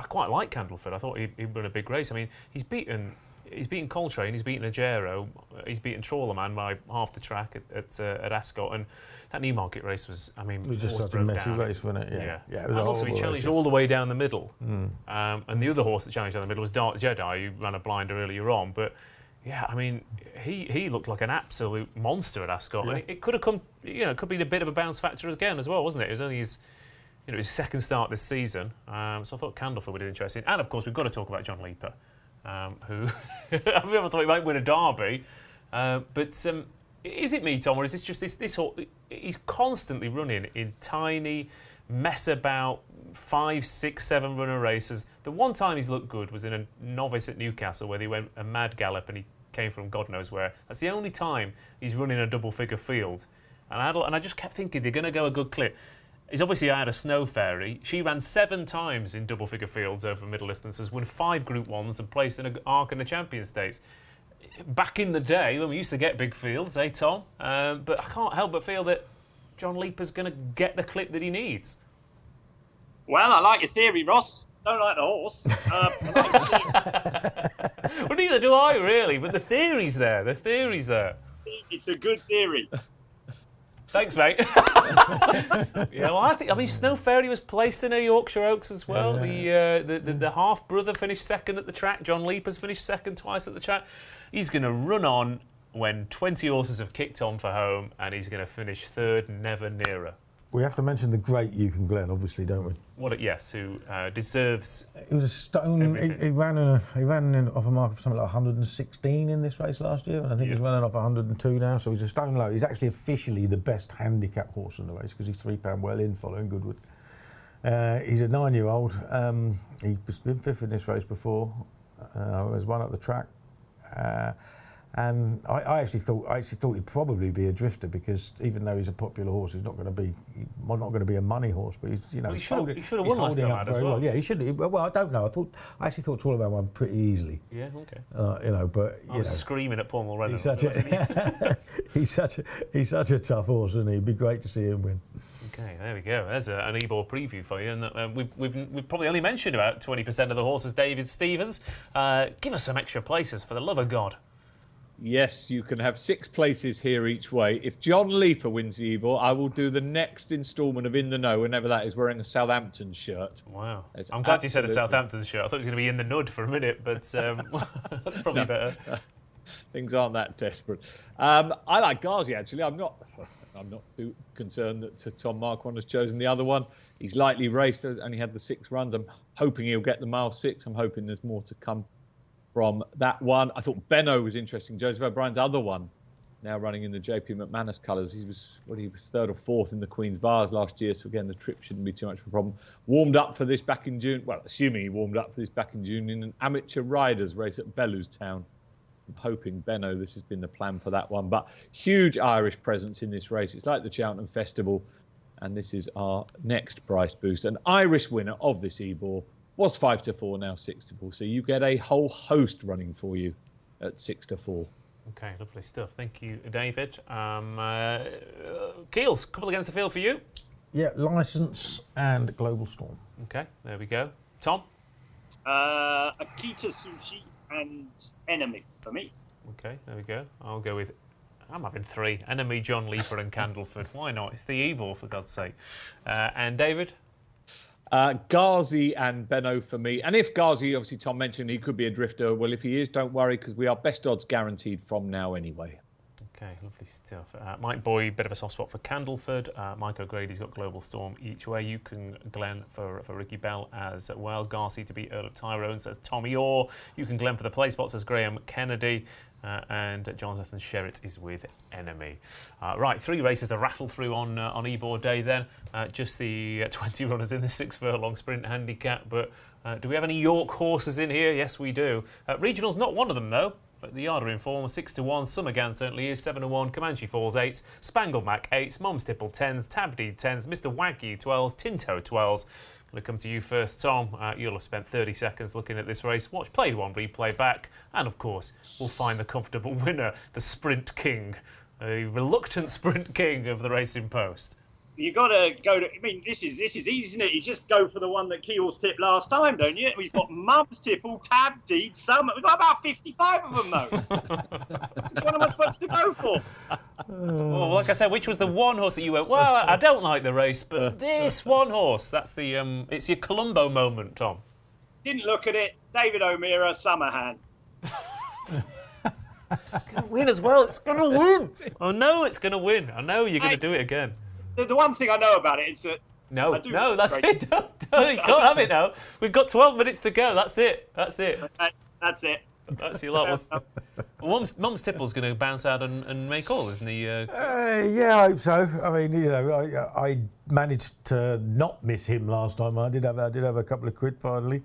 quite like Candleford. I thought he'd run a big race. I mean, he's beaten Coltrane, he's beaten Ajero, he's beaten Trawlerman by half the track at Ascot, and that Newmarket race was, it was just such a messy race, wasn't it? Yeah, it was and also he challenged all the way down the middle. And the other horse that challenged down the middle was Dark Jedi, who ran a blinder earlier on. But yeah, I mean, he looked like an absolute monster at Ascot, and it could have come. It could be a bit of a bounce factor again as well, wasn't it? It was only his second start this season, so I thought Candleford would be interesting. And of course, we've got to talk about John Leaper, who I never thought he might win a derby, but is it me, Tom, or is this just this horse? He's constantly running in tiny mess about 5, 6, 7 runner races. The one time he's looked good was in a novice at Newcastle, where he went a mad gallop and he came from God knows where. That's the only time he's running a double figure field. And I just kept thinking they're going to go a good clip. He's obviously had a Snow Fairy. She ran 7 times in double figure fields over middle distances, won 5 Group 1s and placed in an Arc in the Champion Stakes. Back in the day when we used to get big fields, Tom? But I can't help but feel that John Leaper's going to get the clip that he needs. Well, I like your theory, Ross. Don't like the horse. Well, neither do I, really. But the theory's there. It's a good theory. Thanks, mate. Yeah, well, Snow Fairy was placed in a Yorkshire Oaks as well. The half brother finished second at the track. John Leaper's finished second twice at the track. He's going to run on when 20 horses have kicked on for home, and he's going to finish third, never nearer. We have to mention the great Yukon Glen, obviously, don't we? Who deserves. It was a stone. He ran in off a mark of something like 116 in this race last year, and I think he's running off 102 now. So he's a stone low. He's actually officially the best handicap horse in the race because he's £3 well in, following Goodwood. He's a 9-year-old. He's been fifth in this race before. There's one up the track. And I actually thought he'd probably be a drifter because even though he's a popular horse, he's not going to be a money horse. But he's, he should have won last time out as well. Yeah, he should. Well, I don't know. I actually thought Trawlerman won pretty easily. Yeah, okay. But I was screaming at Paul Mulrennan. He's such a tough horse, and it'd be great to see him win. Okay, there we go. There's an Ebor preview for you, and we've probably only mentioned about 20% of the horses. David Stevens, give us some extra places for the love of God. Yes, you can have 6 places here each way. If John Leaper wins the Ebor, I will do the next instalment of In the Know, whenever that is, wearing a Southampton shirt. Wow. I'm glad you said a Southampton shirt. I thought it was going to be In the Nud for a minute, but that's probably better. Things aren't that desperate. I like Ghazi, actually. I'm not too concerned that Tom Marquand has chosen the other one. He's lightly raced, only had the 6 runs. I'm hoping he'll get the mile 6. I'm hoping there's more to come from that one. I thought Benno was interesting. Joseph O'Brien's other one, now running in the JP McManus colours. He was 3rd or 4th in the Queen's Vase last year, so again, the trip shouldn't be too much of a problem. Warmed up for this back in June. Well, assuming he warmed up for this back in June in an amateur riders race at Bellewstown. I'm hoping Benno, this has been the plan for that one. But huge Irish presence in this race. It's like the Cheltenham Festival, and this is our next price boost. An Irish winner of this Ebor was 5-4, now 6-4. So you get a whole host running for you at 6-4. Okay, lovely stuff. Thank you, David. Keels, couple against the field for you. Yeah, Licence and Global Storm. Okay, there we go. Tom? Akita Sushi and Enemy for me. Okay, there we go. I'll go with... I'm having 3. Enemy, John Leaper and Candleford. Why not? It's the Ebor, for God's sake. And David? Ghazi and Benno for me. And if Ghazi, obviously Tom mentioned he could be a drifter. Well, if he is, don't worry, because we are best odds guaranteed from now anyway. Okay, lovely stuff. Mike Boyd, bit of a soft spot for Candleford. Mike O'Grady's got Global Storm each way. You can Glenn for Ricky Bell as well. Garcia to beat Earl of Tyrone, says Tommy Orr. You can Glenn for the play spots, says Graham Kennedy. And Jonathan Sherritt is with Enemy. Right, 3 races to rattle through on Ebor Day then. Just the 20 runners in the 6 furlong sprint handicap. But do we have any York horses in here? Yes, we do. Regional's not one of them, though. But the Yard are in form, 6-1. Summergan certainly is 7-1. Comanche Falls 8s. Spangle Mac 8s. Mom's Tipple 10s. Tabdeed 10s. Mr. Waggy 12s. Tinto 12s. Going to come to you first, Tom. You'll have spent 30 seconds looking at this race. Watch Played One replay back. And, of course, we'll find the comfortable winner, the Sprint King. A reluctant Sprint King of the Racing Post. You got to go to... I mean, this is easy, isn't it? You just go for the one that Keel's tipped last time, don't you? We've got Mum's Tipple, Tab Deed, Summer. We've got about 55 of them, though. Which one am I supposed to go for? Well, like I said, which was the one horse that you went, well, I don't like the race, but this one horse, that's the... it's your Columbo moment, Tom. Didn't look at it. David O'Meara, Summerhand. It's going to win as well. It's going to win. I know it's going to win. I know you're going to do it again. The one thing I know about it is that... No, that's it. You can't have it now. We've got 12 minutes to go. That's it. Okay, that's it. That's your lot. Mum's Tipple's going to bounce out and make all, isn't he? Yeah, I hope so. I mean, I managed to not miss him last time. I did have a couple of quid finally.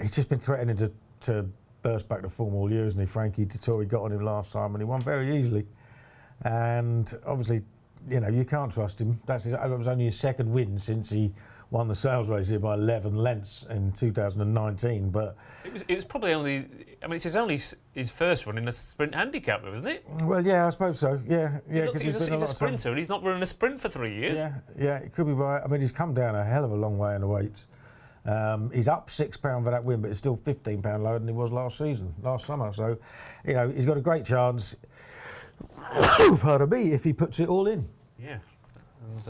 He's just been threatening to burst back to form all year, isn't he? Frankie Dettori got on him last time and he won very easily. And obviously, you can't trust him. It was only his 2nd win since he won the sales race here by 11 lengths in 2019. But it was probably only... I mean, it's only his first run in a sprint handicap, wasn't it? Well, yeah, I suppose so. Yeah. He's a sprinter and he's not running a sprint for 3 years. Yeah, it could be right. I mean, he's come down a hell of a long way in the weights. He's up £6 for that win, but it's still £15 lower than he was last summer. So, he's got a great chance. Pardon me, if he puts it all in. Yeah.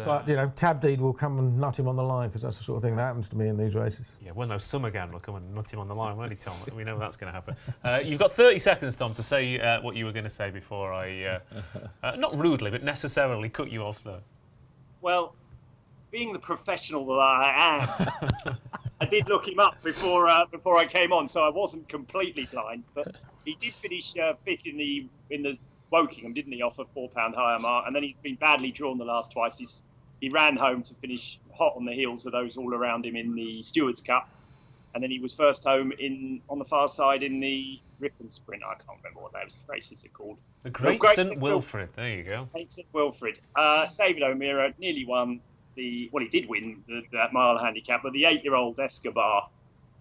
But, Tabdeed will come and nut him on the line because that's the sort of thing that happens to me in these races. Yeah, well, no, Summergan will come and nut him on the line, won't he, Tom? We know that's going to happen. You've got 30 seconds, Tom, to say what you were going to say before I, not rudely, but necessarily cut you off, though. Well, being the professional that I am, I did look him up before I came on, so I wasn't completely blind. But he did finish fifth in the Wokingham, didn't he, off a £4 higher mark? And then he's been badly drawn the last twice. He ran home to finish hot on the heels of those all around him in the Stewards' Cup. And then he was first home on the far side in the Ripon Sprint. I can't remember what those races are called. The Great St Wilfrid. There you go. Great St Wilfrid. David O'Meara nearly won he did win that mile handicap, but the 8-year-old Escobar,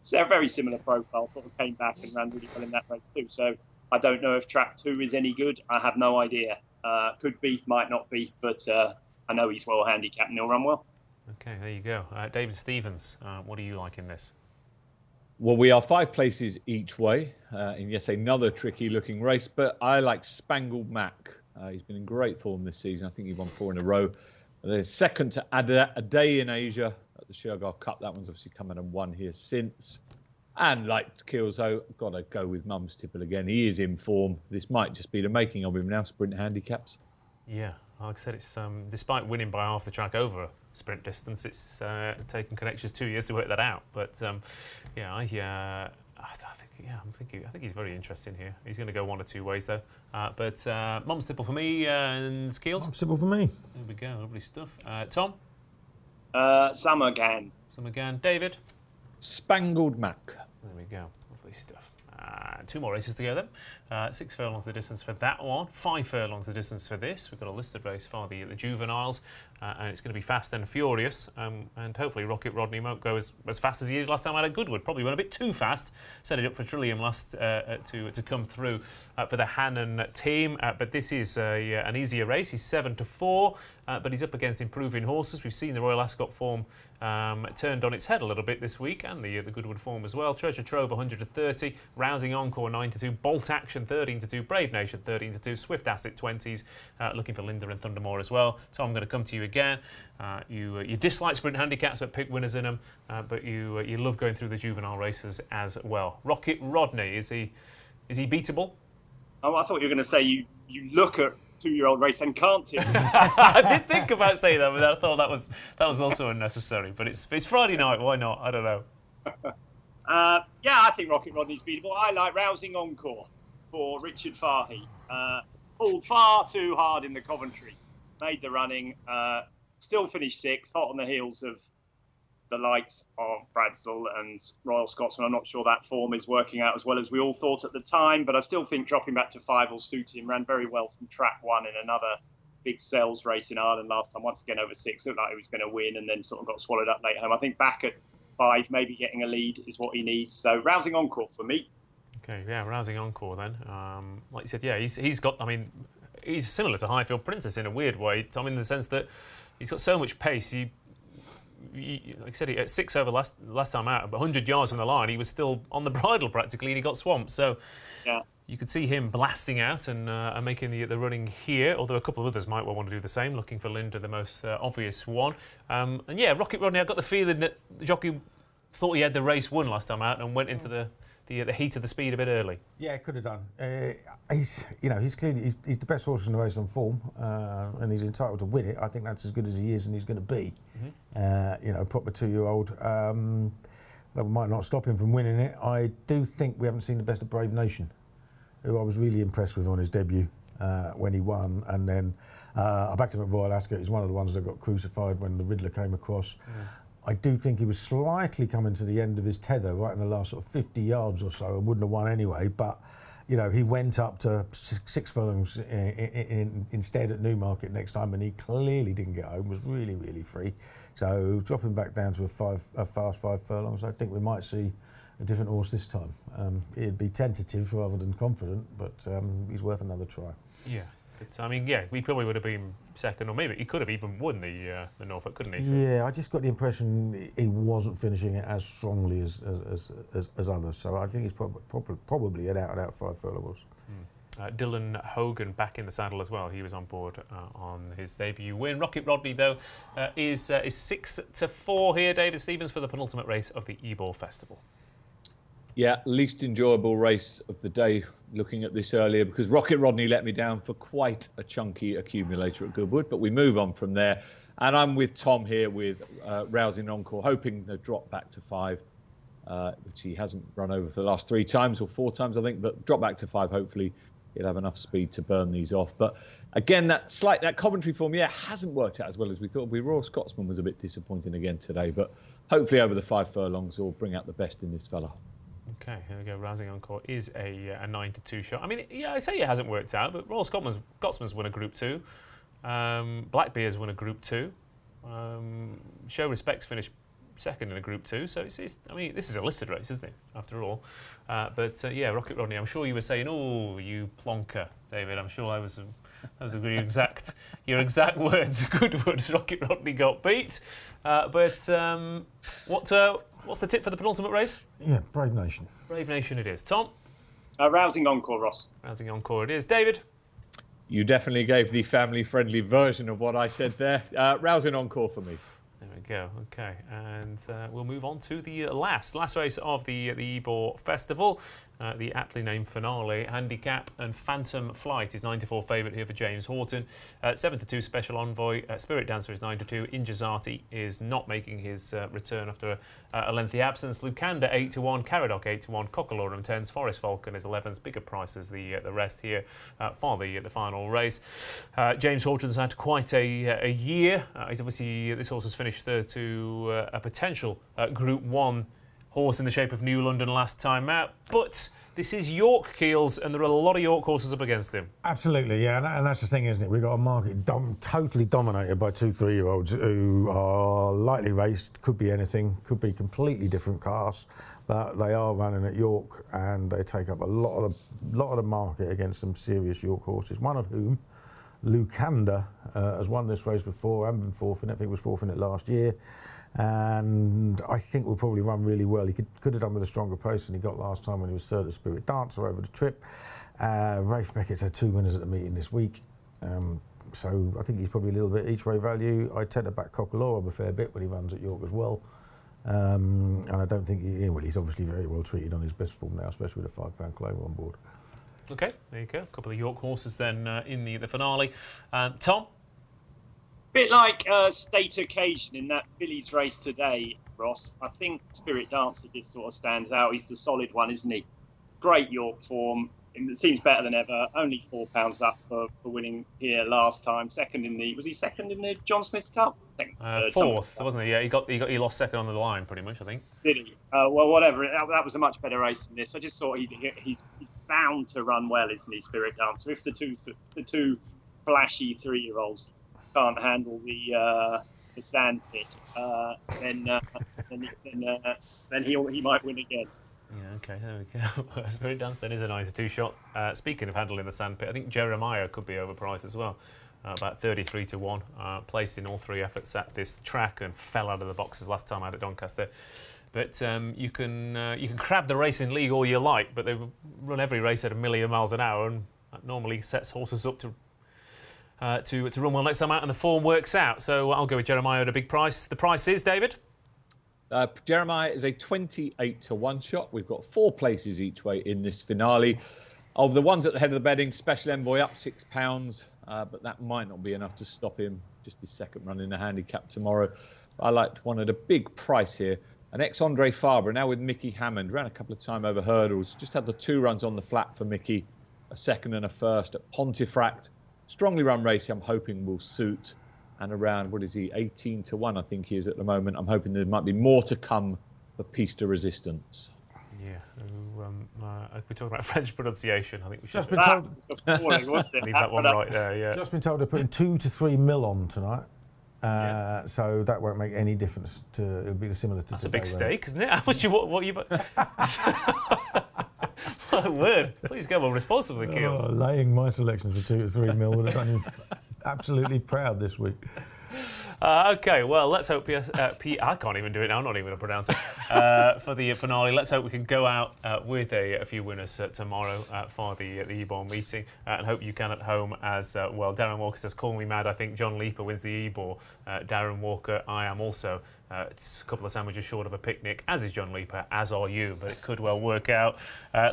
so a very similar profile, sort of came back and ran really well in that race too. So I don't know if track 2 is any good. I have no idea. Could be, might not be, but I know he's well handicapped and he'll run well. Okay, there you go. David Stevens, what do you like in this? Well, we are 5 places each way in yet another tricky-looking race, but I like Spangled Mac. He's been in great form this season. I think he won 4 in a row. The second to a day in Asia at the Shergar Cup. That one's obviously come in and won here since. And like Keelso, got to go with Mum's Tipple again. He is in form. This might just be the making of him now, sprint handicaps. Yeah, like I said, it's despite winning by half the track over sprint distance, it's taken Connections 2 years to work that out. But I think he's very interesting here. He's going to go one or two ways though. But Mum's Tipple for me and Skeels. Mum's Tipple for me. There we go, lovely stuff. Tom? Summergan. David? Spangled Mac. There we go, lovely stuff. 2 more races to go then. 6 furlongs the distance for that one. 5 furlongs the distance for this. We've got a listed race for the juveniles, and it's going to be fast and furious. And hopefully Rocket Rodney won't go as fast as he did last time out at Goodwood. Probably went a bit too fast. Set it up for Trillium last to come through for the Hannon team. But this is an easier race. He's 7-4, but he's up against improving horses. We've seen the Royal Ascot form turned on its head a little bit this week, and the Goodwood form as well. Treasure Trove 100-30, Rousing Encore 9-2, Bolt Action 13-2, Brave Nation 13-2, Swift Asset 20s, looking for Linda and Thundermore as well. Tom, I'm going to come to you again. You dislike sprint handicaps but pick winners in them, but you love going through the juvenile races as well. Rocket Rodney, is he beatable? Oh, I thought you were going to say you look at 2-year-old race and can't tip. I did think about saying that, but I thought that was also unnecessary. But it's Friday night, why not? I don't know. I think Rocket Rodney's beatable. I like Rousing Encore for Richard Fahey. Pulled far too hard in the Coventry. Made the running. Still finished 6th, hot on the heels of the likes of Bradsell and Royal Scotsman. I'm not sure that form is working out as well as we all thought at the time, but I still think dropping back to 5 will suit him. Ran very well from track 1 in another big sales race in Ireland last time. Once again over 6, looked like he was going to win and then sort of got swallowed up late home. I think back at 5, maybe getting a lead is what he needs. So Rousing Encore for me. Okay, yeah, Rousing Encore then. Like you said, yeah, he's got, I mean, he's similar to Highfield Princess in a weird way, Tom, in the sense that he's got so much pace. Like I said, at 6 over last time out, 100 yards from the line, he was still on the bridle practically, and he got swamped. So yeah, you could see him blasting out and making the running here. Although a couple of others might well want to do the same, looking for Linda, the most obvious one. And yeah, Rocket Rodney, I got the feeling that the jockey thought he had the race won last time out and went into the heat of the speed a bit early. Yeah, could have done. He's clearly he's the best horse in the race on form, and he's entitled to win it. I think that's as good as he is, and he's going to be. Proper 2-year-old. That might not stop him from winning it. I do think we haven't seen the best of Brave Nation, who I was really impressed with on his debut when he won, and then I backed him at Royal Ascot. He's one of the ones that got crucified when the Riddler came across. I do think he was slightly coming to the end of his tether right in the last sort of 50 yards or so and wouldn't have won anyway, but he went up to 6 furlongs instead at Newmarket next time, and he clearly didn't get home, was really, really free. So dropping back down to a fast 5 furlongs, I think we might see a different horse this time. It'd be tentative rather than confident, but he's worth another try. Yeah. But, I mean, yeah, we probably would have been second, or maybe he could have even won the Norfolk, couldn't he? So. Yeah, I just got the impression he wasn't finishing it as strongly as others. So I think he's probably an out-and-out 5 furlong horse. Dylan Hogan back in the saddle as well. He was on board on his debut win. Rocket Rodney, though, is 6-4 here. David Stevens for the penultimate race of the Ebor Festival. Yeah, least enjoyable race of the day looking at this earlier, because Rocket Rodney let me down for quite a chunky accumulator at Goodwood, but we move on from there. And I'm with Tom here with Rousing Encore, hoping to drop back to 5, which he hasn't run over for the last 3 times or 4 times, I think. But drop back to 5, hopefully he'll have enough speed to burn these off. But again, that Coventry form, hasn't worked out as well as we thought. Royal Scotsman was a bit disappointing again today, but hopefully over the 5 furlongs will bring out the best in this fella. Okay, here we go. Rousing Encore is a 9-2 shot. I mean, I say it hasn't worked out, but Royal Scotsman's won a Group 2. Blackbeard's won a Group 2. Show Respect's finished second in a Group 2, so it's I mean, this is a listed race, isn't it, after all? But Rocket Rodney, I'm sure you were saying, "Oh, you plonker," David. I'm sure those are your exact words. Goodwood, Rocket Rodney got beat. What's the tip for the penultimate race? Yeah, Brave Nation. Brave Nation it is. Tom? Rousing Encore, Ross. Rousing Encore it is. David? You definitely gave the family-friendly version of what I said there. Rousing Encore for me. There we go. Okay, and we'll move on to the last race of the Ebor Festival, the aptly named finale. Handicap and Phantom Flight is 9-4 favourite here for James Horton. 7-2 Special Envoy. Spirit Dancer is 9-2. Injazati is not making his return after a lengthy absence. Lucanda 8-1. Caradoc 8-1. Cockalorum 10s. Forest Falcon is 11s. Bigger prices the rest here for the final race. James Horton's had quite a year. He's obviously, this horse has finished third to a potential Group 1 horse in the shape of New London last time out, but this is York Keels, and there are a lot of York horses up against him. Absolutely, yeah, and that's the thing, isn't it? We've got a market totally dominated by 2-3-year-olds who are lightly raced, could be anything, could be completely different cars, but they are running at York, and they take up a lot of the market against some serious York horses, one of whom, Lucanda, has won this race before and been fourth in it. I think he was fourth in it last year. And I think will probably run really well. He could have done with a stronger pace than he got last time when he was third at Spirit Dancer over the trip. Rafe Beckett's had 2 winners at the meeting this week. So I think he's probably a little bit each way value. I tend to back Cockalorum a fair bit when he runs at York as well. And I don't think he's obviously very well treated on his best form now, especially with a £5 claim on board. Okay, there you go. A couple of York horses then in the finale. Tom? Bit like State Occasion in that Billy's race today, Ross. I think Spirit Dancer just sort of stands out. He's the solid one, isn't he? Great York form. It seems better than ever. Only £4 up for winning here last time. Was he second in the John Smith's Cup? Fourth, wasn't he? Yeah, he lost second on the line, pretty much, I think. Did he? Well, whatever. That was a much better race than this. I just thought he's bound to run well, isn't he, Spirit Dancer? If the two flashy 3-year-olds can't handle the sand pit, then he might win again. Yeah, okay, there we go. Spirit Dance then is a 9-2 shot. Speaking of handling the sand pit, I think Jeremiah could be overpriced as well. About 33-1. Placed in all 3 efforts at this track and fell out of the boxes last time out at Doncaster. But you can crab the racing league all you like, but they run every race at 1,000,000 miles an hour, and that normally sets horses up to run well next time out, and the form works out. So I'll go with Jeremiah at a big price. The price is, David? Jeremiah is a 28-1 shot. We've got 4 places each way in this finale. Of the ones at the head of the betting, Special Envoy up £6, but that might not be enough to stop him. Just his second run in the handicap tomorrow. I liked one at a big price here. An ex-Andre Fabre, now with Mickey Hammond. Ran a couple of times over hurdles. Just had the 2 runs on the flat for Mickey. A second and a first at Pontefract. Strongly run race, I'm hoping will suit. And around, 18-1, I think he is at the moment. I'm hoping there might be more to come for Piste de Resistance. Yeah, if we talk about French pronunciation, I think we should just been told leave that one right there. Yeah, just been told they're putting 2 to 3 mil on tonight. So that won't make any difference. It'll be similar to. That's a big stake, isn't it? How much what you? What a word! Please go on responsibly, Keels. Laying my selections for 2 to 3 mil would have done you absolutely proud this week. Okay, well, let's hope I can't even do it now. I'm not even going to pronounce it for the finale. Let's hope we can go out with a few winners tomorrow for the Ebor meeting, and hope you can at home as well. Darren Walker says, "Call me mad. I think John Leaper wins the Ebor." Darren Walker, I am also It's a couple of sandwiches short of a picnic, as is John Leaper, as are you, but it could well work out.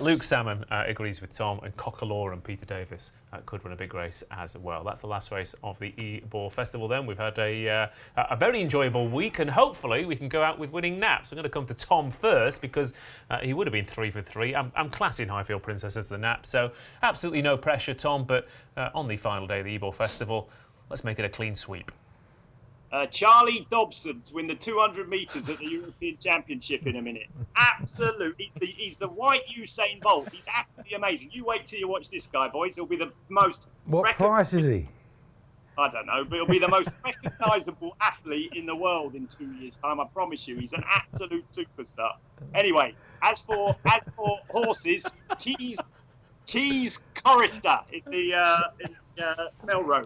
Luke Salmon agrees with Tom, and Cockalaw and Peter Davis could run a big race as well. That's the last race of the Ebor Festival then. We've had a very enjoyable week, and hopefully we can go out with winning naps. I'm going to come to Tom first because he would have been 3 for 3. I'm classing Highfield Princess as the nap, so absolutely no pressure, Tom, but on the final day of the Ebor Festival, let's make it a clean sweep. Charlie Dobson to win the 200 metres at the European Championship in a minute. Absolutely. He's the white Usain Bolt. He's absolutely amazing. You wait till you watch this guy, boys. He'll be the most... What price is he? I don't know, but he'll be the most recognisable athlete in the world in 2 years' time. I promise you. He's an absolute superstar. Anyway, as for horses, Keys Chorister in the Melrose.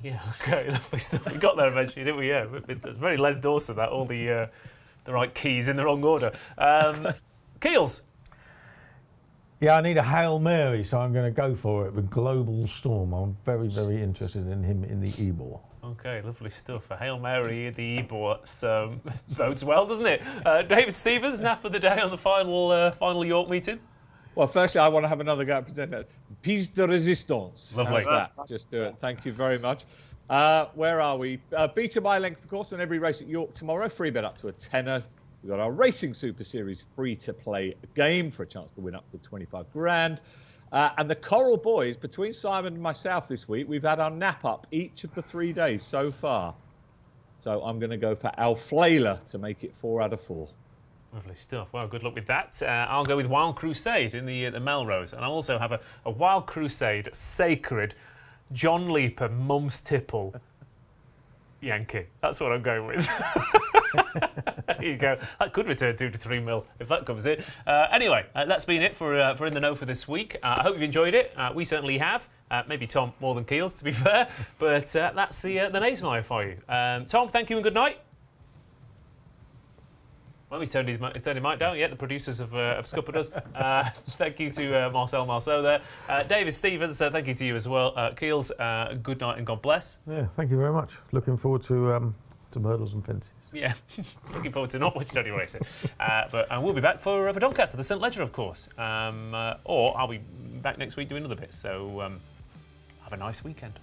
Yeah, okay. We got there eventually, didn't we? Yeah, it's very Les Dawson, that, all the right keys in the wrong order. Keels. Yeah, I need a Hail Mary, so I'm going to go for it with Global Storm. I'm very, very interested in him in the Ebor. Okay, lovely stuff. A Hail Mary at the Ebor bodes well, doesn't it? David Stevens, nap of the day on the final York meeting. Well, firstly, I want to have another go at presenting that. Piece de Resistance. Lovely. That? Just do it. Thank you very much. Where are we? Beta by length, of course, on every race at York tomorrow. Free bet up to a tenner. We've got our Racing Super Series free-to-play game for a chance to win up to 25 grand. And the Coral Boys, between Simon and myself this week, we've had our nap up each of the 3 days so far. So I'm going to go for Alflaila to make it 4 out of 4. Lovely stuff. Well, good luck with that. I'll go with Wild Crusade in the Melrose, and I'll also have a Wild Crusade Sacred John Leaper Mum's Tipple Yankee. That's what I'm going with. There you go. That could return 2 to 3 mil if that comes in. Anyway, that's been it for In the Know for this week. I hope you've enjoyed it. We certainly have. Maybe Tom more than Keels, to be fair. But that's the Naysmire for you. Tom, thank you and good night. Well, he's turned his mic down. Yeah, the producers have scuppered us. Thank you to Marcel there. David Stevens, thank you to you as well. Keels, good night and God bless. Yeah, thank you very much. Looking forward to Myrtles and Fences. Yeah, looking forward to not watching any racing. But we'll be back for Doncaster, the St Ledger, of course. Or I'll be back next week doing other bits. So have a nice weekend.